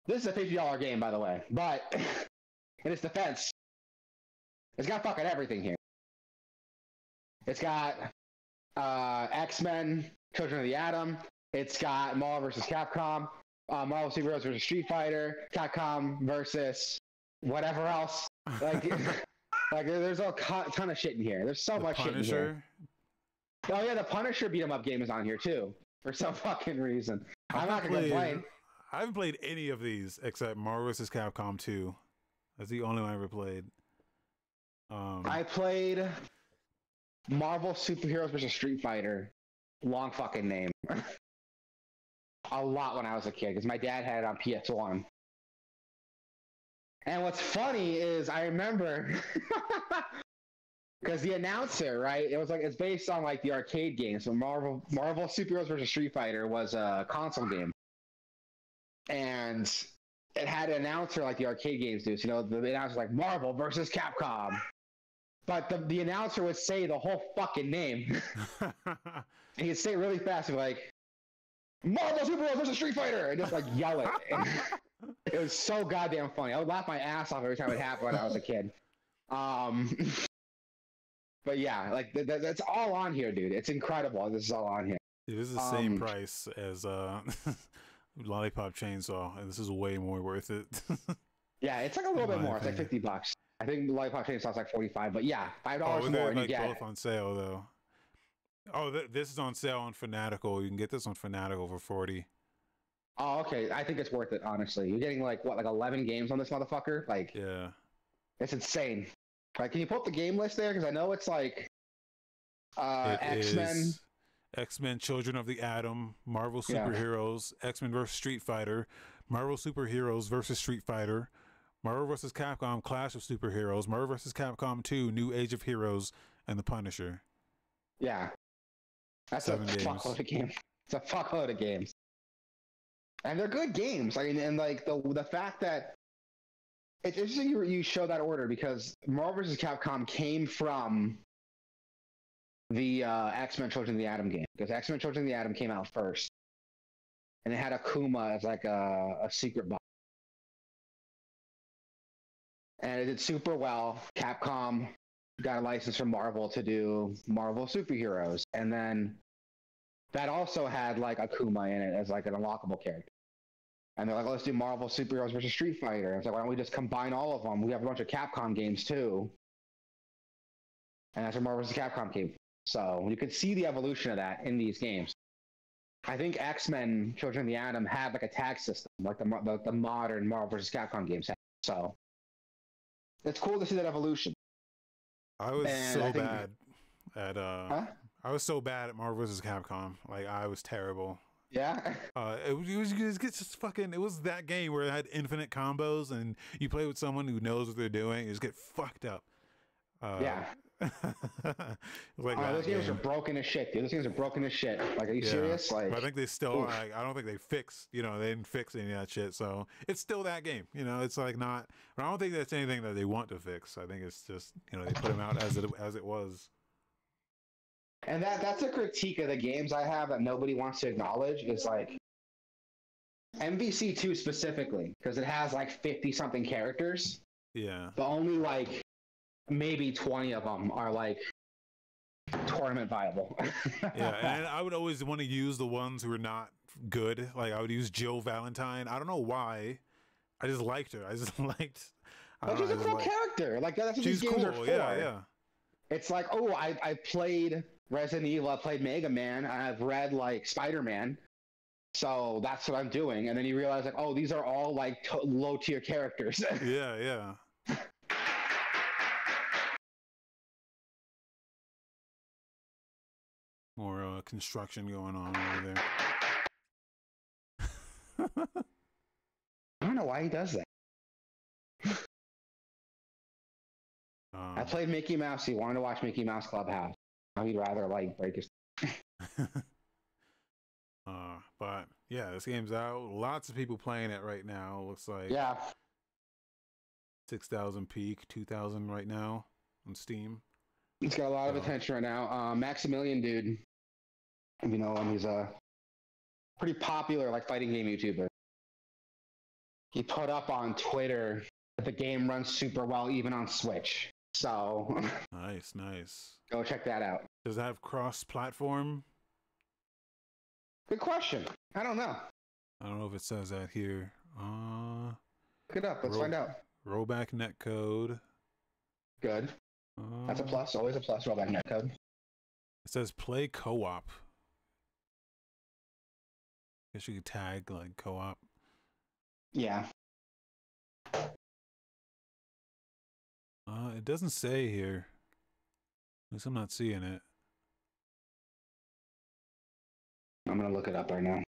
This is a $50 game, by the way, but in its defense, it's got fucking everything here. It's got X-Men, Children of the Atom. It's got Marvel vs. Capcom, Marvel Superheroes vs. Street Fighter, Capcom versus whatever else. Like, like there's a ton of shit in here. There's so much shit in here. Oh yeah, the Punisher beat 'em up game is on here too, for some fucking reason. I'm not gonna complain. I haven't played any of these except Marvel vs. Capcom 2. That's the only one I ever played. I played Marvel Superheroes vs. Street Fighter. Long fucking name. A lot when I was a kid, because my dad had it on PS1. And what's funny is I remember because the announcer, right? It was like it's based on like the arcade game. So Marvel Superheroes vs. Street Fighter was a console game, and it had an announcer like the arcade games do. So, you know, the announcer like Marvel versus Capcom, but the announcer would say the whole fucking name. He'd say it really fast, like Marvel Superheroes vs. Street Fighter, and just like yell it. And it was so goddamn funny. I would laugh my ass off every time it happened when I was a kid. But yeah, like that's all on here, dude. It's incredible. This is all on here. Dude, this is the same price as Lollipop Chainsaw, and this is way more worth it. Yeah, it's like a little bit more. It's like $50. I think Lollipop Chainsaw is like $45, but yeah, $5 more, and you get both on sale though. Oh, this is on sale on Fanatical. You can get this on Fanatical for $40. Oh, okay. I think it's worth it, honestly. You're getting like 11 games on this motherfucker. Like, yeah, it's insane. Like, can you pull up the game list there? Because I know it's like X-Men, Children of the Atom, Marvel Superheroes, X-Men vs. Street Fighter, Marvel Superheroes vs. Street Fighter, Marvel vs. Capcom Clash of Superheroes, Marvel vs. Capcom 2 New Age of Heroes, and The Punisher. Yeah. That's 7 games. Fuckload of games. It's a fuckload of games. And they're good games. I mean, and like the fact that it's interesting you show that order, because Marvel vs. Capcom came from the X-Men Children of the Atom game, because X-Men Children of the Atom came out first, and it had Akuma as like a secret boss, and it did super well. Capcom got a license from Marvel to do Marvel superheroes, and then that also had like Akuma in it as like an unlockable character. And they're like, let's do Marvel superheroes versus Street Fighter. And it's like, why don't we just combine all of them? We have a bunch of Capcom games too. And that's where Marvel vs. Capcom came from. So you could see the evolution of that in these games. I think X-Men Children of the Atom had like a tag system, like the modern Marvel vs. Capcom games have. So it's cool to see that evolution. I was bad at I was so bad at Marvel vs. Capcom. Like, I was terrible. Yeah. It was just fucking. It was that game where it had infinite combos, and you play with someone who knows what they're doing. You just get fucked up. Yeah. Like those games are broken as shit, dude. Those games are broken as shit. Like, are you serious? Like, but I think they still. Like, I don't think they fixed. You know, they didn't fix any of that shit. So it's still that game. You know, it's like not. But I don't think that's anything that they want to fix. I think it's just, you know, they put them out as it was. And that's a critique of the games I have that nobody wants to acknowledge, is like MVC2 specifically, because it has like 50-something characters. Yeah. But only like maybe 20 of them are like tournament viable. Yeah, and I would always want to use the ones who are not good. Like, I would use Jill Valentine. I don't know why. I just liked her. I just liked. But she's a cool character. Like, that's what these games are for. Yeah. It's like, oh, I played Resident Evil, I played Mega Man, I've read like Spider-Man, so that's what I'm doing. And then you realize, like, oh, these are all like low tier characters. Yeah. More construction going on over there. I don't know why he does that. I played Mickey Mouse. He wanted to watch Mickey Mouse Clubhouse. Now he'd rather like break his. But yeah, this game's out. Lots of people playing it right now. Looks like 6,000 peak, 2,000 right now on Steam. It's got a lot of attention right now. Maximilian, dude, if you know him, he's a pretty popular like fighting game YouTuber. He put up on Twitter that the game runs super well even on Switch. So nice. Go check that out. Does it have cross-platform? Good question. I don't know. I don't know if it says that here. Look it up. Let's find out. Rollback netcode. Good. That's a plus. Always a plus. Rollback netcode. It says play co-op. Guess you could tag like co-op. Yeah. It doesn't say here. At least I'm not seeing it. I'm gonna look it up right now.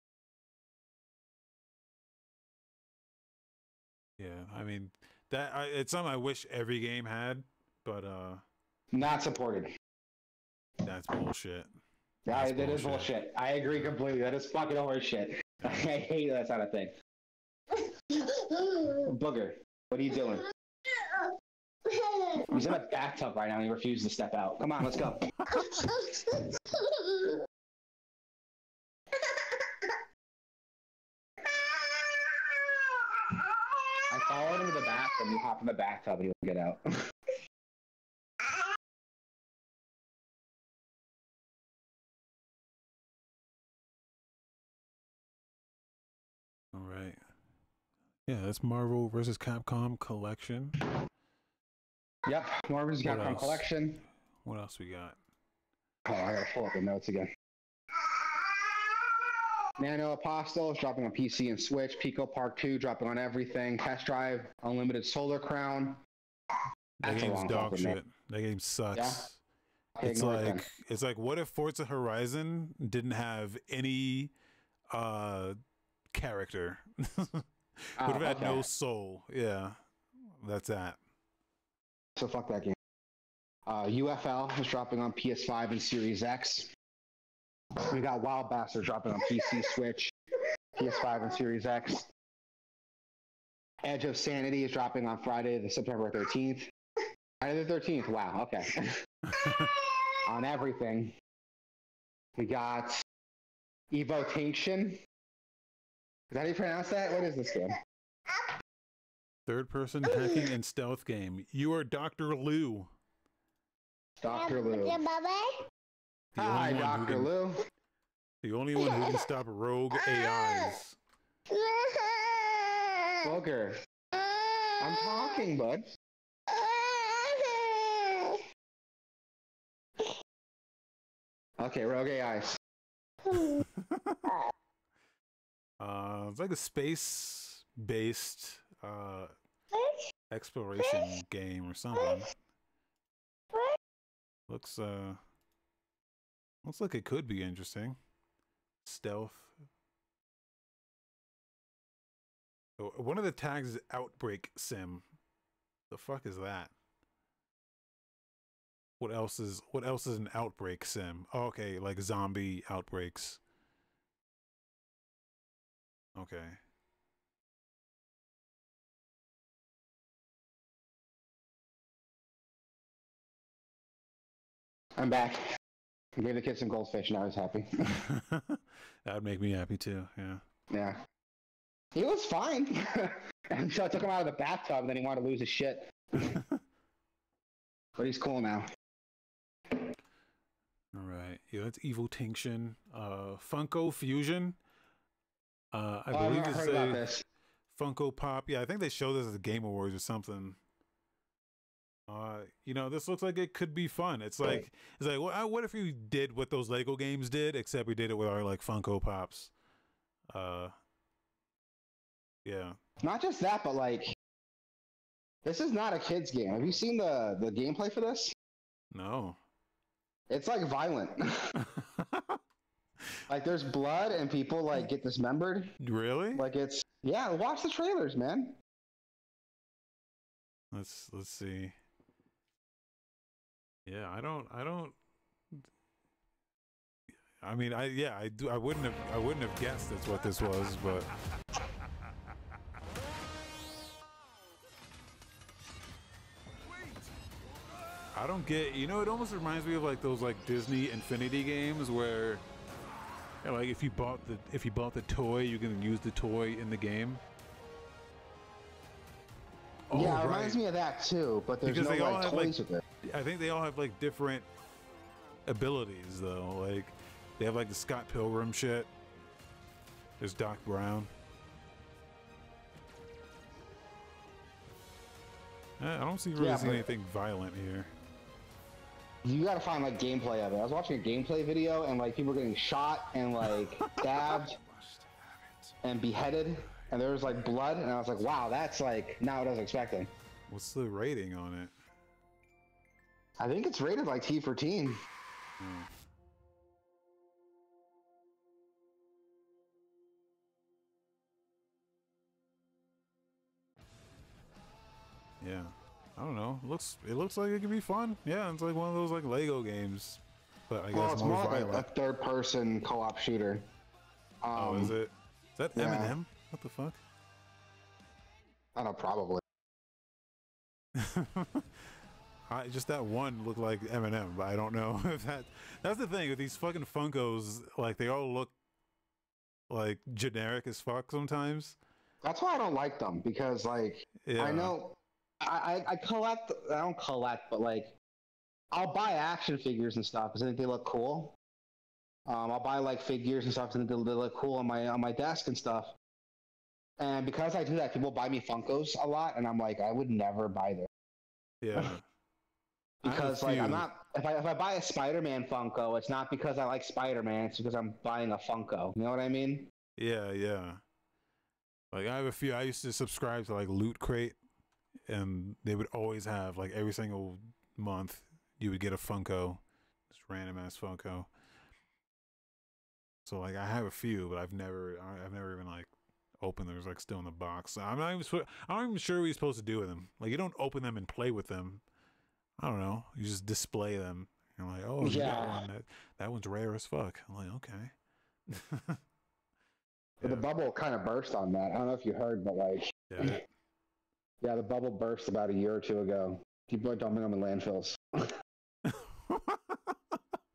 Yeah, I mean it's something I wish every game had, but not supported. That's bullshit. Yeah, that is bullshit. I agree completely. That is fucking horseshit. I hate that kind of thing. Booger, what are you doing? He's in a bathtub right now and he refuses to step out. Come on, let's go. I followed him to the bathroom. He hopped in the bathtub and he won't get out. All right. Yeah, that's Marvel vs. Capcom collection. Yep, Marvel vs. Capcom collection. What else we got? Oh, I gotta pull up the notes again. Nano Apostle is dropping on PC and Switch. Pico Park 2 dropping on everything. Test Drive, Unlimited Solar Crown. That game's dog shit. That game sucks. Yeah? It's like what if Forza Horizon didn't have any character? Would have had no soul. Yeah. That's that. So fuck that game. UFL is dropping on PS5 and Series X. We got Wild Bastard dropping on PC, Switch, PS5, and Series X. Edge of Sanity is dropping on Friday, September 13th. Friday the 13th. Wow. Okay. on everything. We got Evotation. Is that how you pronounce that? What is this game? Third-person hacking and stealth game. You are Dr. Lou. Dr. Lou. Hi, Dr. Lou. The only one who can stop rogue AIs. Booger. I'm talking, bud. Okay, rogue AIs. It's like a space-based exploration game or something. Looks like it could be interesting. Stealth. Oh, one of the tags is Outbreak Sim. The fuck is that? What else is an Outbreak Sim? Oh, okay, like zombie outbreaks. Okay. I'm back. I gave the kid some goldfish and I was happy. That'd make me happy too, yeah. Yeah. He was fine. And so I took him out of the bathtub and then he wanted to lose his shit. But he's cool now. Alright. Yeah, that's Evil Tinction. Funko Fusion. I I've believe never heard about this. Funko Pop. Yeah, I think they showed this at the Game Awards or something. You know, this looks like it could be fun. It's like what if we did what those Lego games did, except we did it with our like Funko Pops. Yeah. Not just that, but like this is not a kid's game. Have you seen the gameplay for this? No. It's like violent. Like there's blood and people like get dismembered. Really? Like it's yeah, watch the trailers, man. Let's see. Yeah, I mean, I wouldn't have guessed that's what this was, but I don't get, you know, it almost reminds me of like those like Disney Infinity games where like if you bought the toy, you can use the toy in the game. Yeah, it reminds me of that too, but there's no like toys with it. I think they all have like different abilities though. Like they have like the Scott Pilgrim shit. There's Doc Brown. I don't see anything violent here. You gotta find like gameplay of it. I was watching a gameplay video and like people were getting shot and like stabbed and beheaded. And there was like blood, and I was like, wow, that's like not what I was expecting. What's the rating on it? I think it's rated like T for teen. Yeah. I don't know. It looks like it could be fun. Yeah, it's like one of those like Lego games. But I guess it's more like a third person co-op shooter. Oh, is it? Is that yeah. Eminem? What the fuck? I don't know, probably. Just that one looked like Eminem, but I don't know if that's the thing with these fucking Funkos, like they all look like generic as fuck sometimes. That's why I don't like them, because like I know I collect, I don't collect, but like I'll buy action figures and stuff because I think they look cool. I'll buy like figures and stuff and they look cool on my desk and stuff. And because I do that, people buy me Funkos a lot, and I'm like, I would never buy them. Yeah. Because like I'm not, if I buy a Spider-Man Funko, it's not because I like Spider-Man, it's because I'm buying a Funko. You know what I mean? Yeah, yeah. Like I have a few. I used to subscribe to like Loot Crate, and they would always have like every single month you would get a Funko, just random ass Funko. So like I have a few, but I've never even like opened them. There's like still in the box. I'm not even sure what you're supposed to do with them. Like you don't open them and play with them. I don't know. You just display them. You're like, oh yeah, that one's rare as fuck. I'm like, okay. But the bubble kind of burst on that. I don't know if you heard, but like, yeah, the bubble burst about a year or two ago. People are dumping them in landfills.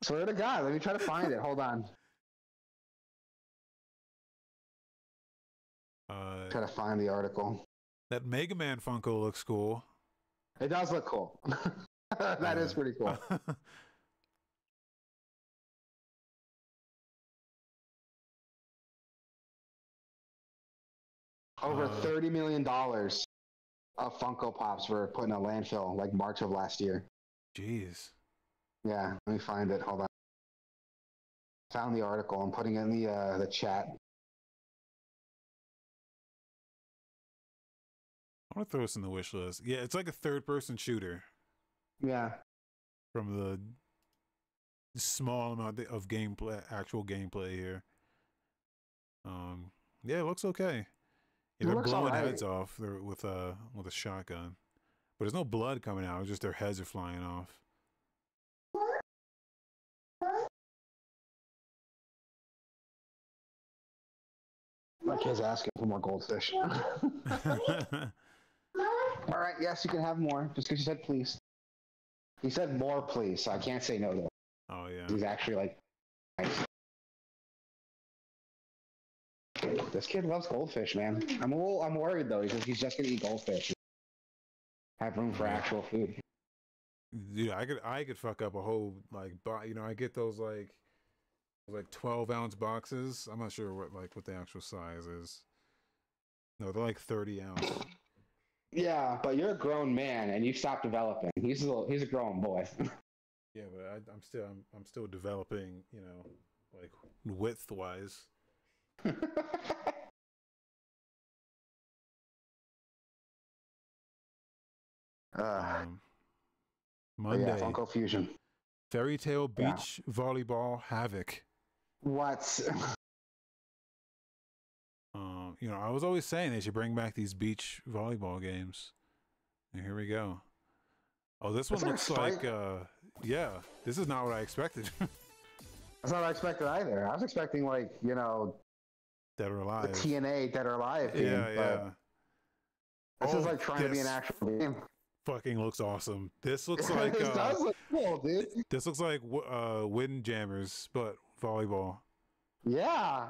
Swear to God, let me try to find it. Hold on. Try to find the article. That Mega Man Funko looks cool. It does look cool. That is pretty cool. Over $30 million of Funko Pops were put in a landfill like March of last year. Jeez. Yeah, let me find it. Hold on. Found the article. I'm putting it in the chat. I want to throw this in the wish list. Yeah, it's like a third-person shooter. Yeah. From the small amount of gameplay, actual gameplay here. Yeah, it looks okay. Yeah, they're blowing heads off with a shotgun, but there's no blood coming out. It's just their heads are flying off. My kid's asking for more goldfish. All right, yes, you can have more. Just because you said please. He said more, please, so I can't say no though. Oh yeah. He's actually like nice. This kid loves goldfish, man. I'm worried though. He's just gonna eat goldfish. Have room for actual food. Dude, I could fuck up a whole I get those like 12-ounce boxes. I'm not sure what the actual size is. No, they're like 30 ounce. Yeah, but you're a grown man and you stopped developing. He's a grown boy. Yeah, but I'm still developing, like width wise. Monday. Yeah, Funko Fusion. Fairy Tale Beach Volleyball Havoc. What? I was always saying they should bring back these beach volleyball games. And here we go. Oh, this one looks like yeah, this is not what I expected. That's not what I expected either. I was expecting Dead or Alive. The TNA Dead or Alive game. Yeah. This is like trying to be an actual game. Fucking looks awesome. This looks like this does look cool, dude. This looks like Windjammers, but volleyball. Yeah.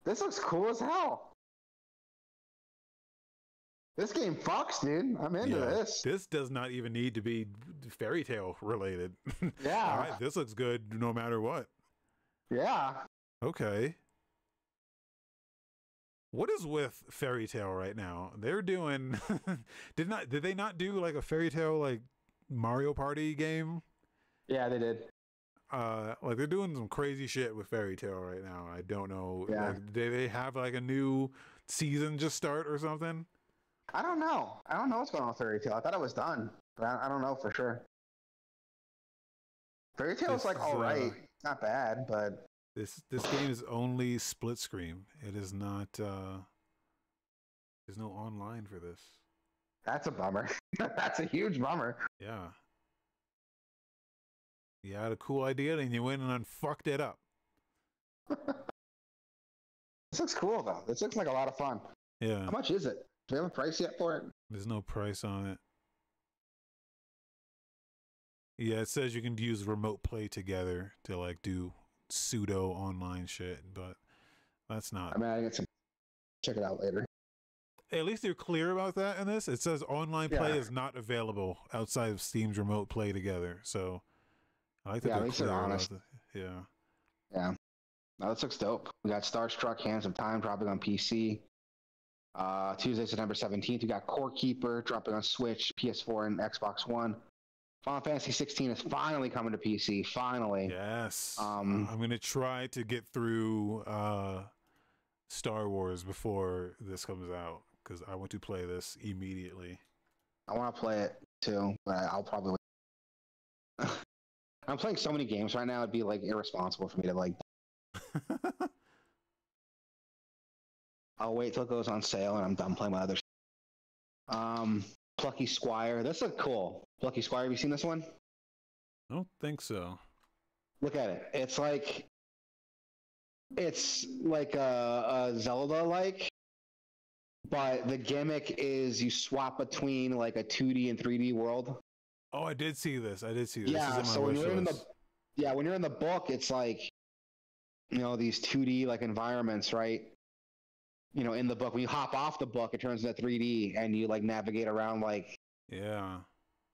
This looks cool as hell. This game fucks, dude. I'm into this. This does not even need to be Fairy Tale related. Yeah. Right, this looks good no matter what. Yeah. Okay. What is with Fairy Tale right now? They're doing did they not do like a Fairy Tale like Mario Party game? Yeah, they did. Like they're doing some crazy shit with Fairy Tale right now. I don't know. Yeah. Like, they have like a new season just start or something? I don't know. I don't know what's going on with Fairy Tale. I thought it was done, but I don't know for sure. Fairy Tale is like all right. It's not bad, but this game is only split screen. It is not. There's no online for this. That's a bummer. That's a huge bummer. Yeah. You had a cool idea, and you went and fucked it up. This looks cool though. This looks like a lot of fun. Yeah. How much is it? Do we have a price yet for it? There's no price on it. Yeah, it says you can use remote play together to like do pseudo online shit, but that's not. I mean, I get some. Check it out later. At least they're clear about that in this. It says online play is not available outside of Steam's remote play together. So I like that they're clear about it. Yeah. Yeah. No, this looks dope. We got Starstruck, Hands of Time dropping on PC. Tuesday, September 17th, we got Core Keeper dropping on Switch, PS4, and Xbox One. Final Fantasy 16 is finally coming to PC. Finally. Yes. I'm gonna try to get through Star Wars before this comes out because I want to play this immediately. I want to play it too, but I'll probably. I'm playing so many games right now. It'd be like irresponsible for me to like. I'll wait till it goes on sale and I'm done playing my other. Plucky Squire. This looks cool. Plucky Squire. Have you seen this one? I don't think so. Look at it. It's like a Zelda-like, but the gimmick is you swap between like a 2D and 3D world. Oh, I did see this. Yeah. So when you're in Yeah, when you're in the book, it's like, you know, these 2D like environments, right? You know, in the book, when you hop off the book, it turns into 3D, and you like navigate around like Yeah.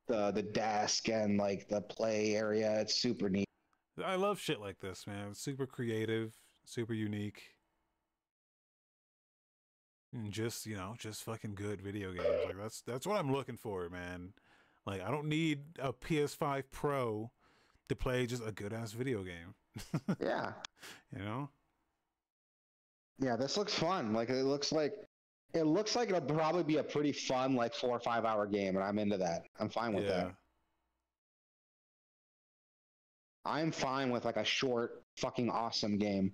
the desk and like the play area. It's super neat. I love shit like this, man. It's super creative, super unique. And just, you know, just fucking good video games. Like that's what I'm looking for, man. Like I don't need a PS5 Pro to play just a good ass video game. Yeah. You know? Yeah, this looks fun. Like it looks like it'll probably be a pretty fun like 4 or 5 hour game, and I'm into that. I'm fine with that. I'm fine with like a short, fucking awesome game.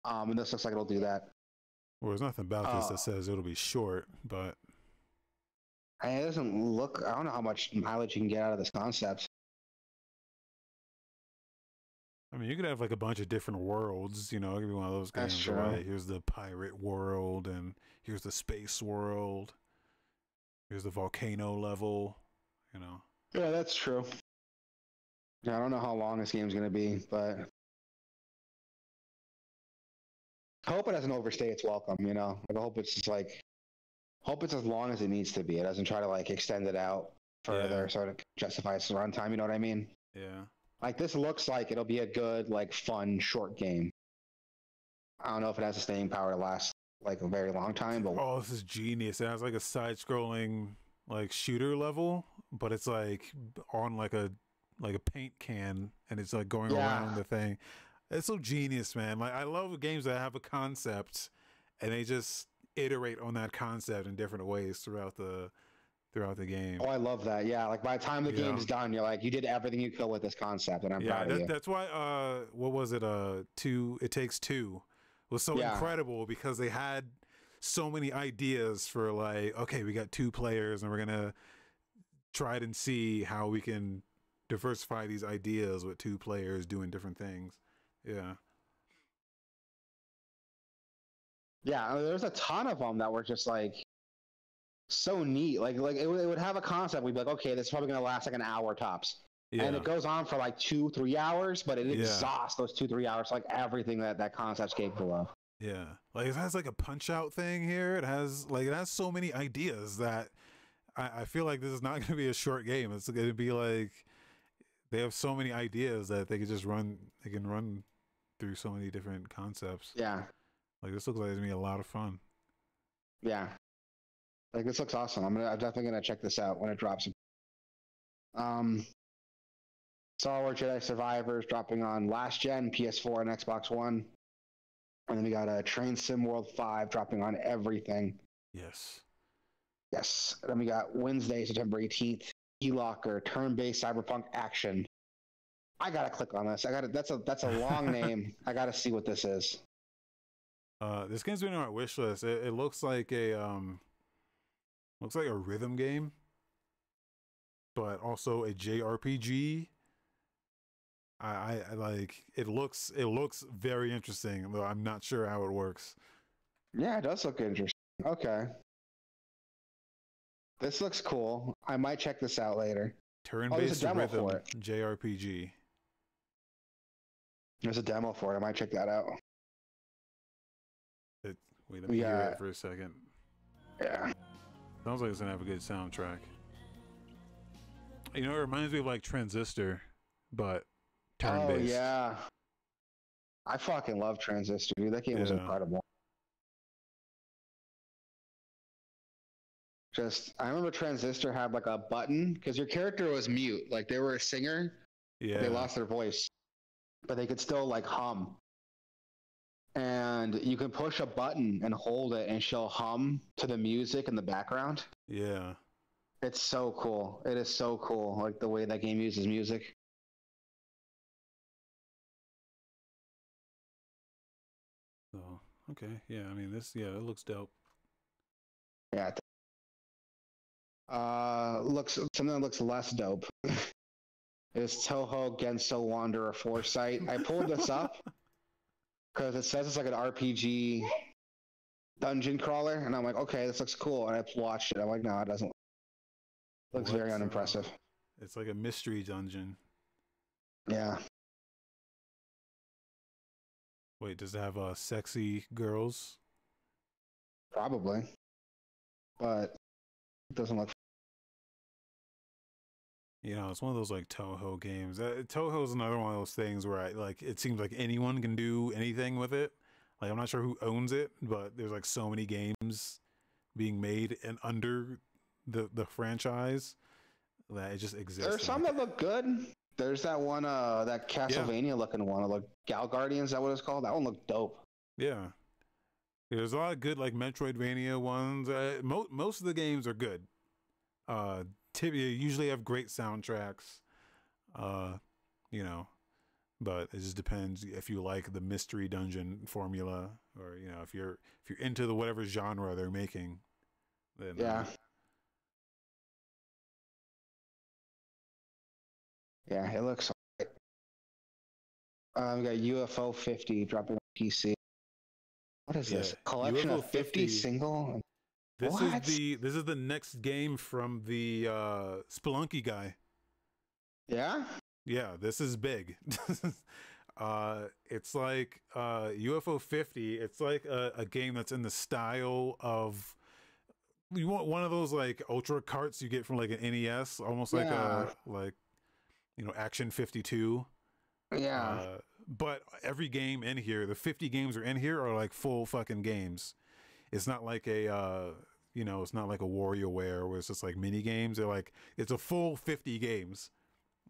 And this looks like it'll do that. Well, there's nothing about this that says it'll be short, but it doesn't look. I don't know how much mileage you can get out of this concept. I mean, you could have like a bunch of different worlds, you know. It could be one of those games. That's true. Right? Here's the pirate world, and here's the space world. Here's the volcano level, you know. Yeah, that's true. Yeah, I don't know how long this game's gonna be, but I hope it doesn't overstay its welcome. You know, like, I hope it's just like, hope it's as long as it needs to be. It doesn't try to like extend it out further, so it justifies its runtime. You know what I mean? Yeah. Like this looks like it'll be a good, like, fun short game. I don't know if it has the staying power to last like a very long time, but oh, this is genius. It has like a side-scrolling like shooter level, but it's like on like a paint can, and it's like going around the thing. It's so genius, man. Like I love games that have a concept and they just iterate on that concept in different ways throughout the game. Oh, I love that. Yeah, like by the time the game's done, you're like, you did everything you could with this concept, and I'm proud of you. That's why what was it? It Takes Two was so incredible, because they had so many ideas for like, okay, we got 2 players and we're gonna try it and see how we can diversify these ideas with 2 players doing different things. Yeah. Yeah, there's a ton of them that were just like so neat. Like it would have a concept. We'd be like, okay, this is probably gonna last like an hour tops. Yeah. And it goes on for like 2-3 hours, but it exhausts those 2-3 hours, like everything that concept's capable of. Yeah, like it has like a punch out thing here. It has so many ideas that I feel like this is not going to be a short game. It's going to be like they have so many ideas that they can just run. They can run through so many different concepts. Yeah, like this looks like it's gonna be a lot of fun. Yeah, like this looks awesome. I'm definitely gonna check this out when it drops. Star Wars Jedi Survivors dropping on last gen, PS4 and Xbox One. And then we got Train Sim World 5 dropping on everything. Yes. Yes. And then we got Wednesday, September 18th, Keylocker, turn-based cyberpunk action. I gotta click on this. That's a long name. I gotta see what this is. This game's been on my wish list. It looks like a rhythm game, but also a JRPG. I like it. Looks very interesting, though I'm not sure how it works. Yeah, it does look interesting. Okay, this looks cool. I might check this out later. Turn-based rhythm JRPG. There's a demo for it. I might check that out. Wait, let me hear it for a second. Yeah. Sounds like it's gonna have a good soundtrack. You know, it reminds me of like Transistor, but turn-based. Oh yeah. I fucking love Transistor, dude. That game was incredible. I remember Transistor had like a button, because your character was mute. Like they were a singer. Yeah. They lost their voice, but they could still like hum. And you can push a button and hold it, and she'll hum to the music in the background. Yeah. It's so cool. It is so cool, like the way that game uses music. Oh, okay. Yeah, I mean, it looks dope. Yeah. Something that looks less dope is Touhou Genso Wanderer Foresight. I pulled this up because it says it's like an RPG dungeon crawler, and I'm like, okay, this looks cool, and I watched it. I'm like, no, it doesn't. It looks very unimpressive. It's like a mystery dungeon. Yeah. Wait, does it have sexy girls? Probably, but it doesn't look. You know, it's one of those like Touhou games. Touhou is another one of those things where I like. It seems like anyone can do anything with it. Like I'm not sure who owns it, but there's like so many games being made and under the franchise that it just exists. There's some that look good. There's that one, that Castlevania looking one, like Gal Guardians. Is that what it's called? That one looked dope. Yeah, there's a lot of good like Metroidvania ones. Most of the games are good. Usually have great soundtracks. You know, but it just depends if you like the mystery dungeon formula, or you know, if you're into the whatever genre they're making. Then, yeah. Yeah, it looks alright. We got UFO 50 dropping on PC. What is this? Collection UFO of 50 single? This is the next game from the Spelunky guy. Yeah? Yeah, this is big. It's like UFO 50. It's like a game that's in the style of, you want one of those like ultra carts you get from like an NES, almost like you know, Action 52. Yeah. But every game in here, the 50 games are in here, are like full fucking games. It's not like a you know, it's not like a WarioWare where it's just like mini games. They're like, it's a full 50 games.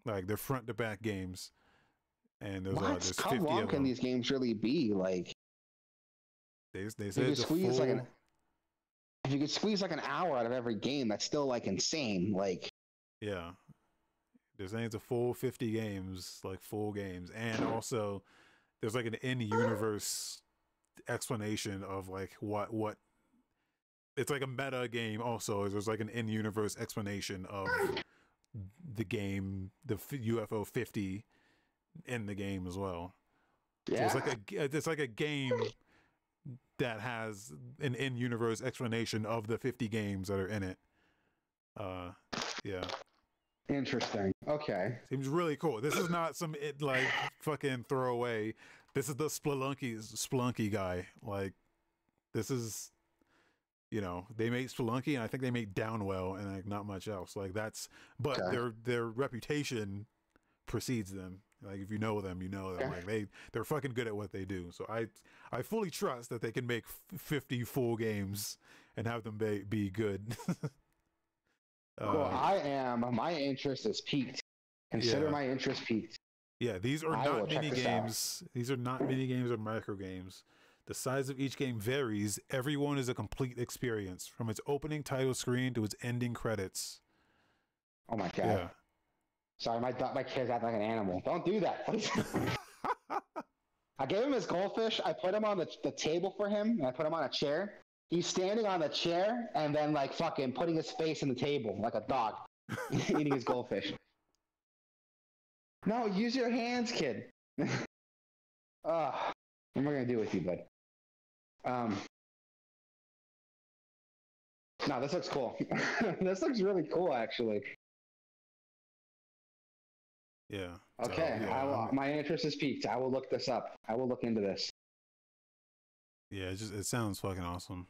Like they're front to back games. And there's 50 how long can these games really be? Like they say it's squeeze full... if you could squeeze like an hour out of every game, that's still like insane. Like, yeah. They're saying it's a full 50 games, like full games. And also there's like an in-universe explanation of like what it's like a meta game. Also there's like an in-universe explanation of the game, the UFO 50 in the game as well. yeah. So it's like a game that has an in-universe explanation of the 50 games that are in it. Yeah. Interesting. Okay. Seems really cool. This is not some like fucking throwaway. This is the Spelunky guy. Like, this is, you know, they made Spelunky and I think they made Downwell and like not much else. Like that's, but their reputation precedes them. Like if you know them, you know them. Like they're fucking good at what they do. So I fully trust that they can make 50 full games and have them be good. Well, my interest is peaked. Consider my interest peaked. Yeah, these are not mini games. These are not mini games or micro games. The size of each game varies. Every one is a complete experience, from its opening title screen to its ending credits. Oh my god. Yeah. Sorry, my kid's acting like an animal. Don't do that, please. I gave him his goldfish. I put him on the table for him, and I put him on a chair. He's standing on the chair and then like fucking putting his face in the table like a dog eating his goldfish. No, use your hands, kid. What am I gonna do with you, bud? No, this looks cool. This looks really cool, actually. Yeah. Okay, so, my interest is peaked. I will look this up. I will look into this. Yeah, it sounds fucking awesome.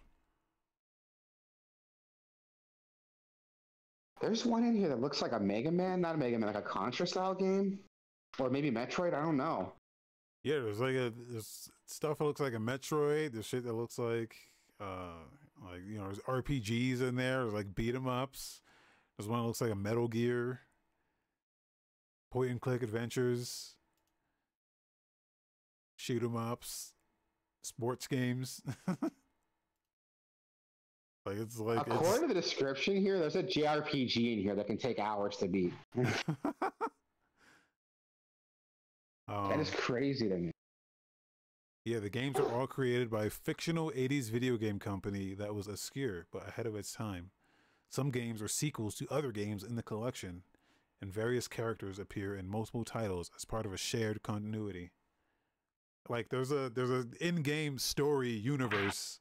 There's one in here that looks like a Mega Man, not a Mega Man, like a Contra style game, or maybe Metroid. I don't know. Yeah, there's stuff that looks like a Metroid. There's shit that looks like you know, there's RPGs in there. There's like beat 'em ups. There's one that looks like a Metal Gear. Point and click adventures. Shoot 'em ups. Sports games. Like it's like according to the description here, there's a JRPG in here that can take hours to beat. That is crazy to me. Yeah, the games are all created by a fictional 80s video game company that was obscure but ahead of its time. Some games are sequels to other games in the collection, and various characters appear in multiple titles as part of a shared continuity. Like there's a in-game story universe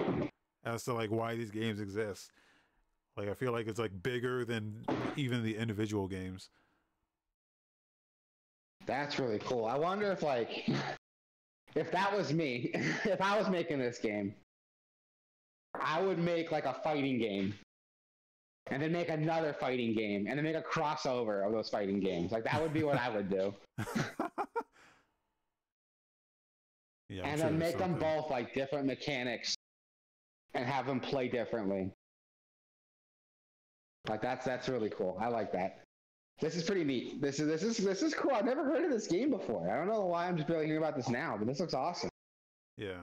as to like why these games exist. Like I feel like it's like bigger than even the individual games. That's really cool. I wonder if like if that was me, if I was making this game, I would make like a fighting game. And then make another fighting game, and then make a crossover of those fighting games. Like that would be what I would do. Yeah, and then make them both like different mechanics, and have them play differently. Like that's really cool. I like that. This is pretty neat. This is cool. I've never heard of this game before. I don't know why I'm just barely hearing about this now, but this looks awesome. Yeah.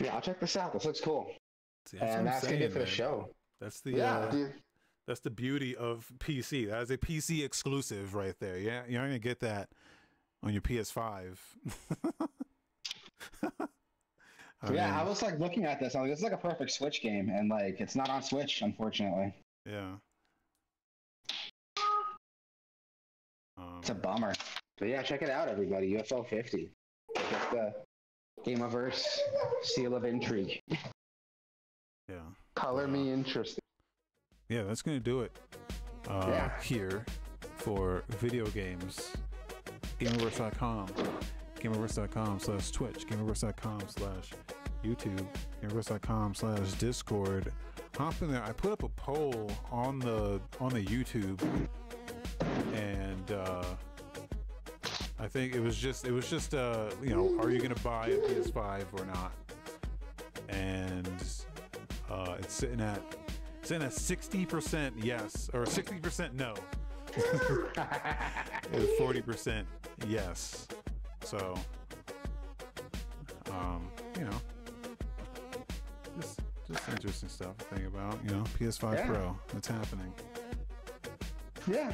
Yeah, I'll check this out. This looks cool. See, and that's gonna do it for the show. That's the that's the beauty of PC. That is a PC exclusive right there. Yeah, you're not gonna get that on your PS5. I was like looking at this. I was like, this is like a perfect Switch game, and like it's not on Switch, unfortunately. Yeah. It's a bummer. But yeah, check it out, everybody. UFO 50. Get the Gameoverse seal of intrigue. Yeah. Color me interested. Yeah, that's gonna do it. Here for video games. Gameoverse.com. Gameoverse.com/Twitch. Gameoverse.com/YouTube. Gameoverse.com/Discord. Hop in there. I put up a poll on the YouTube, and I think it was just you know, are you gonna buy a PS5 or not? And it's sitting at 60% yes, or 60% no, and 40% yes. So, you know, just interesting stuff to think about. You know, PS5 Pro, it's happening. Yeah.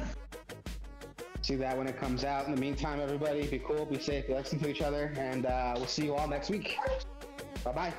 See that when it comes out. In the meantime, everybody, be cool, be safe, be listening to each other, and we'll see you all next week. Bye-bye.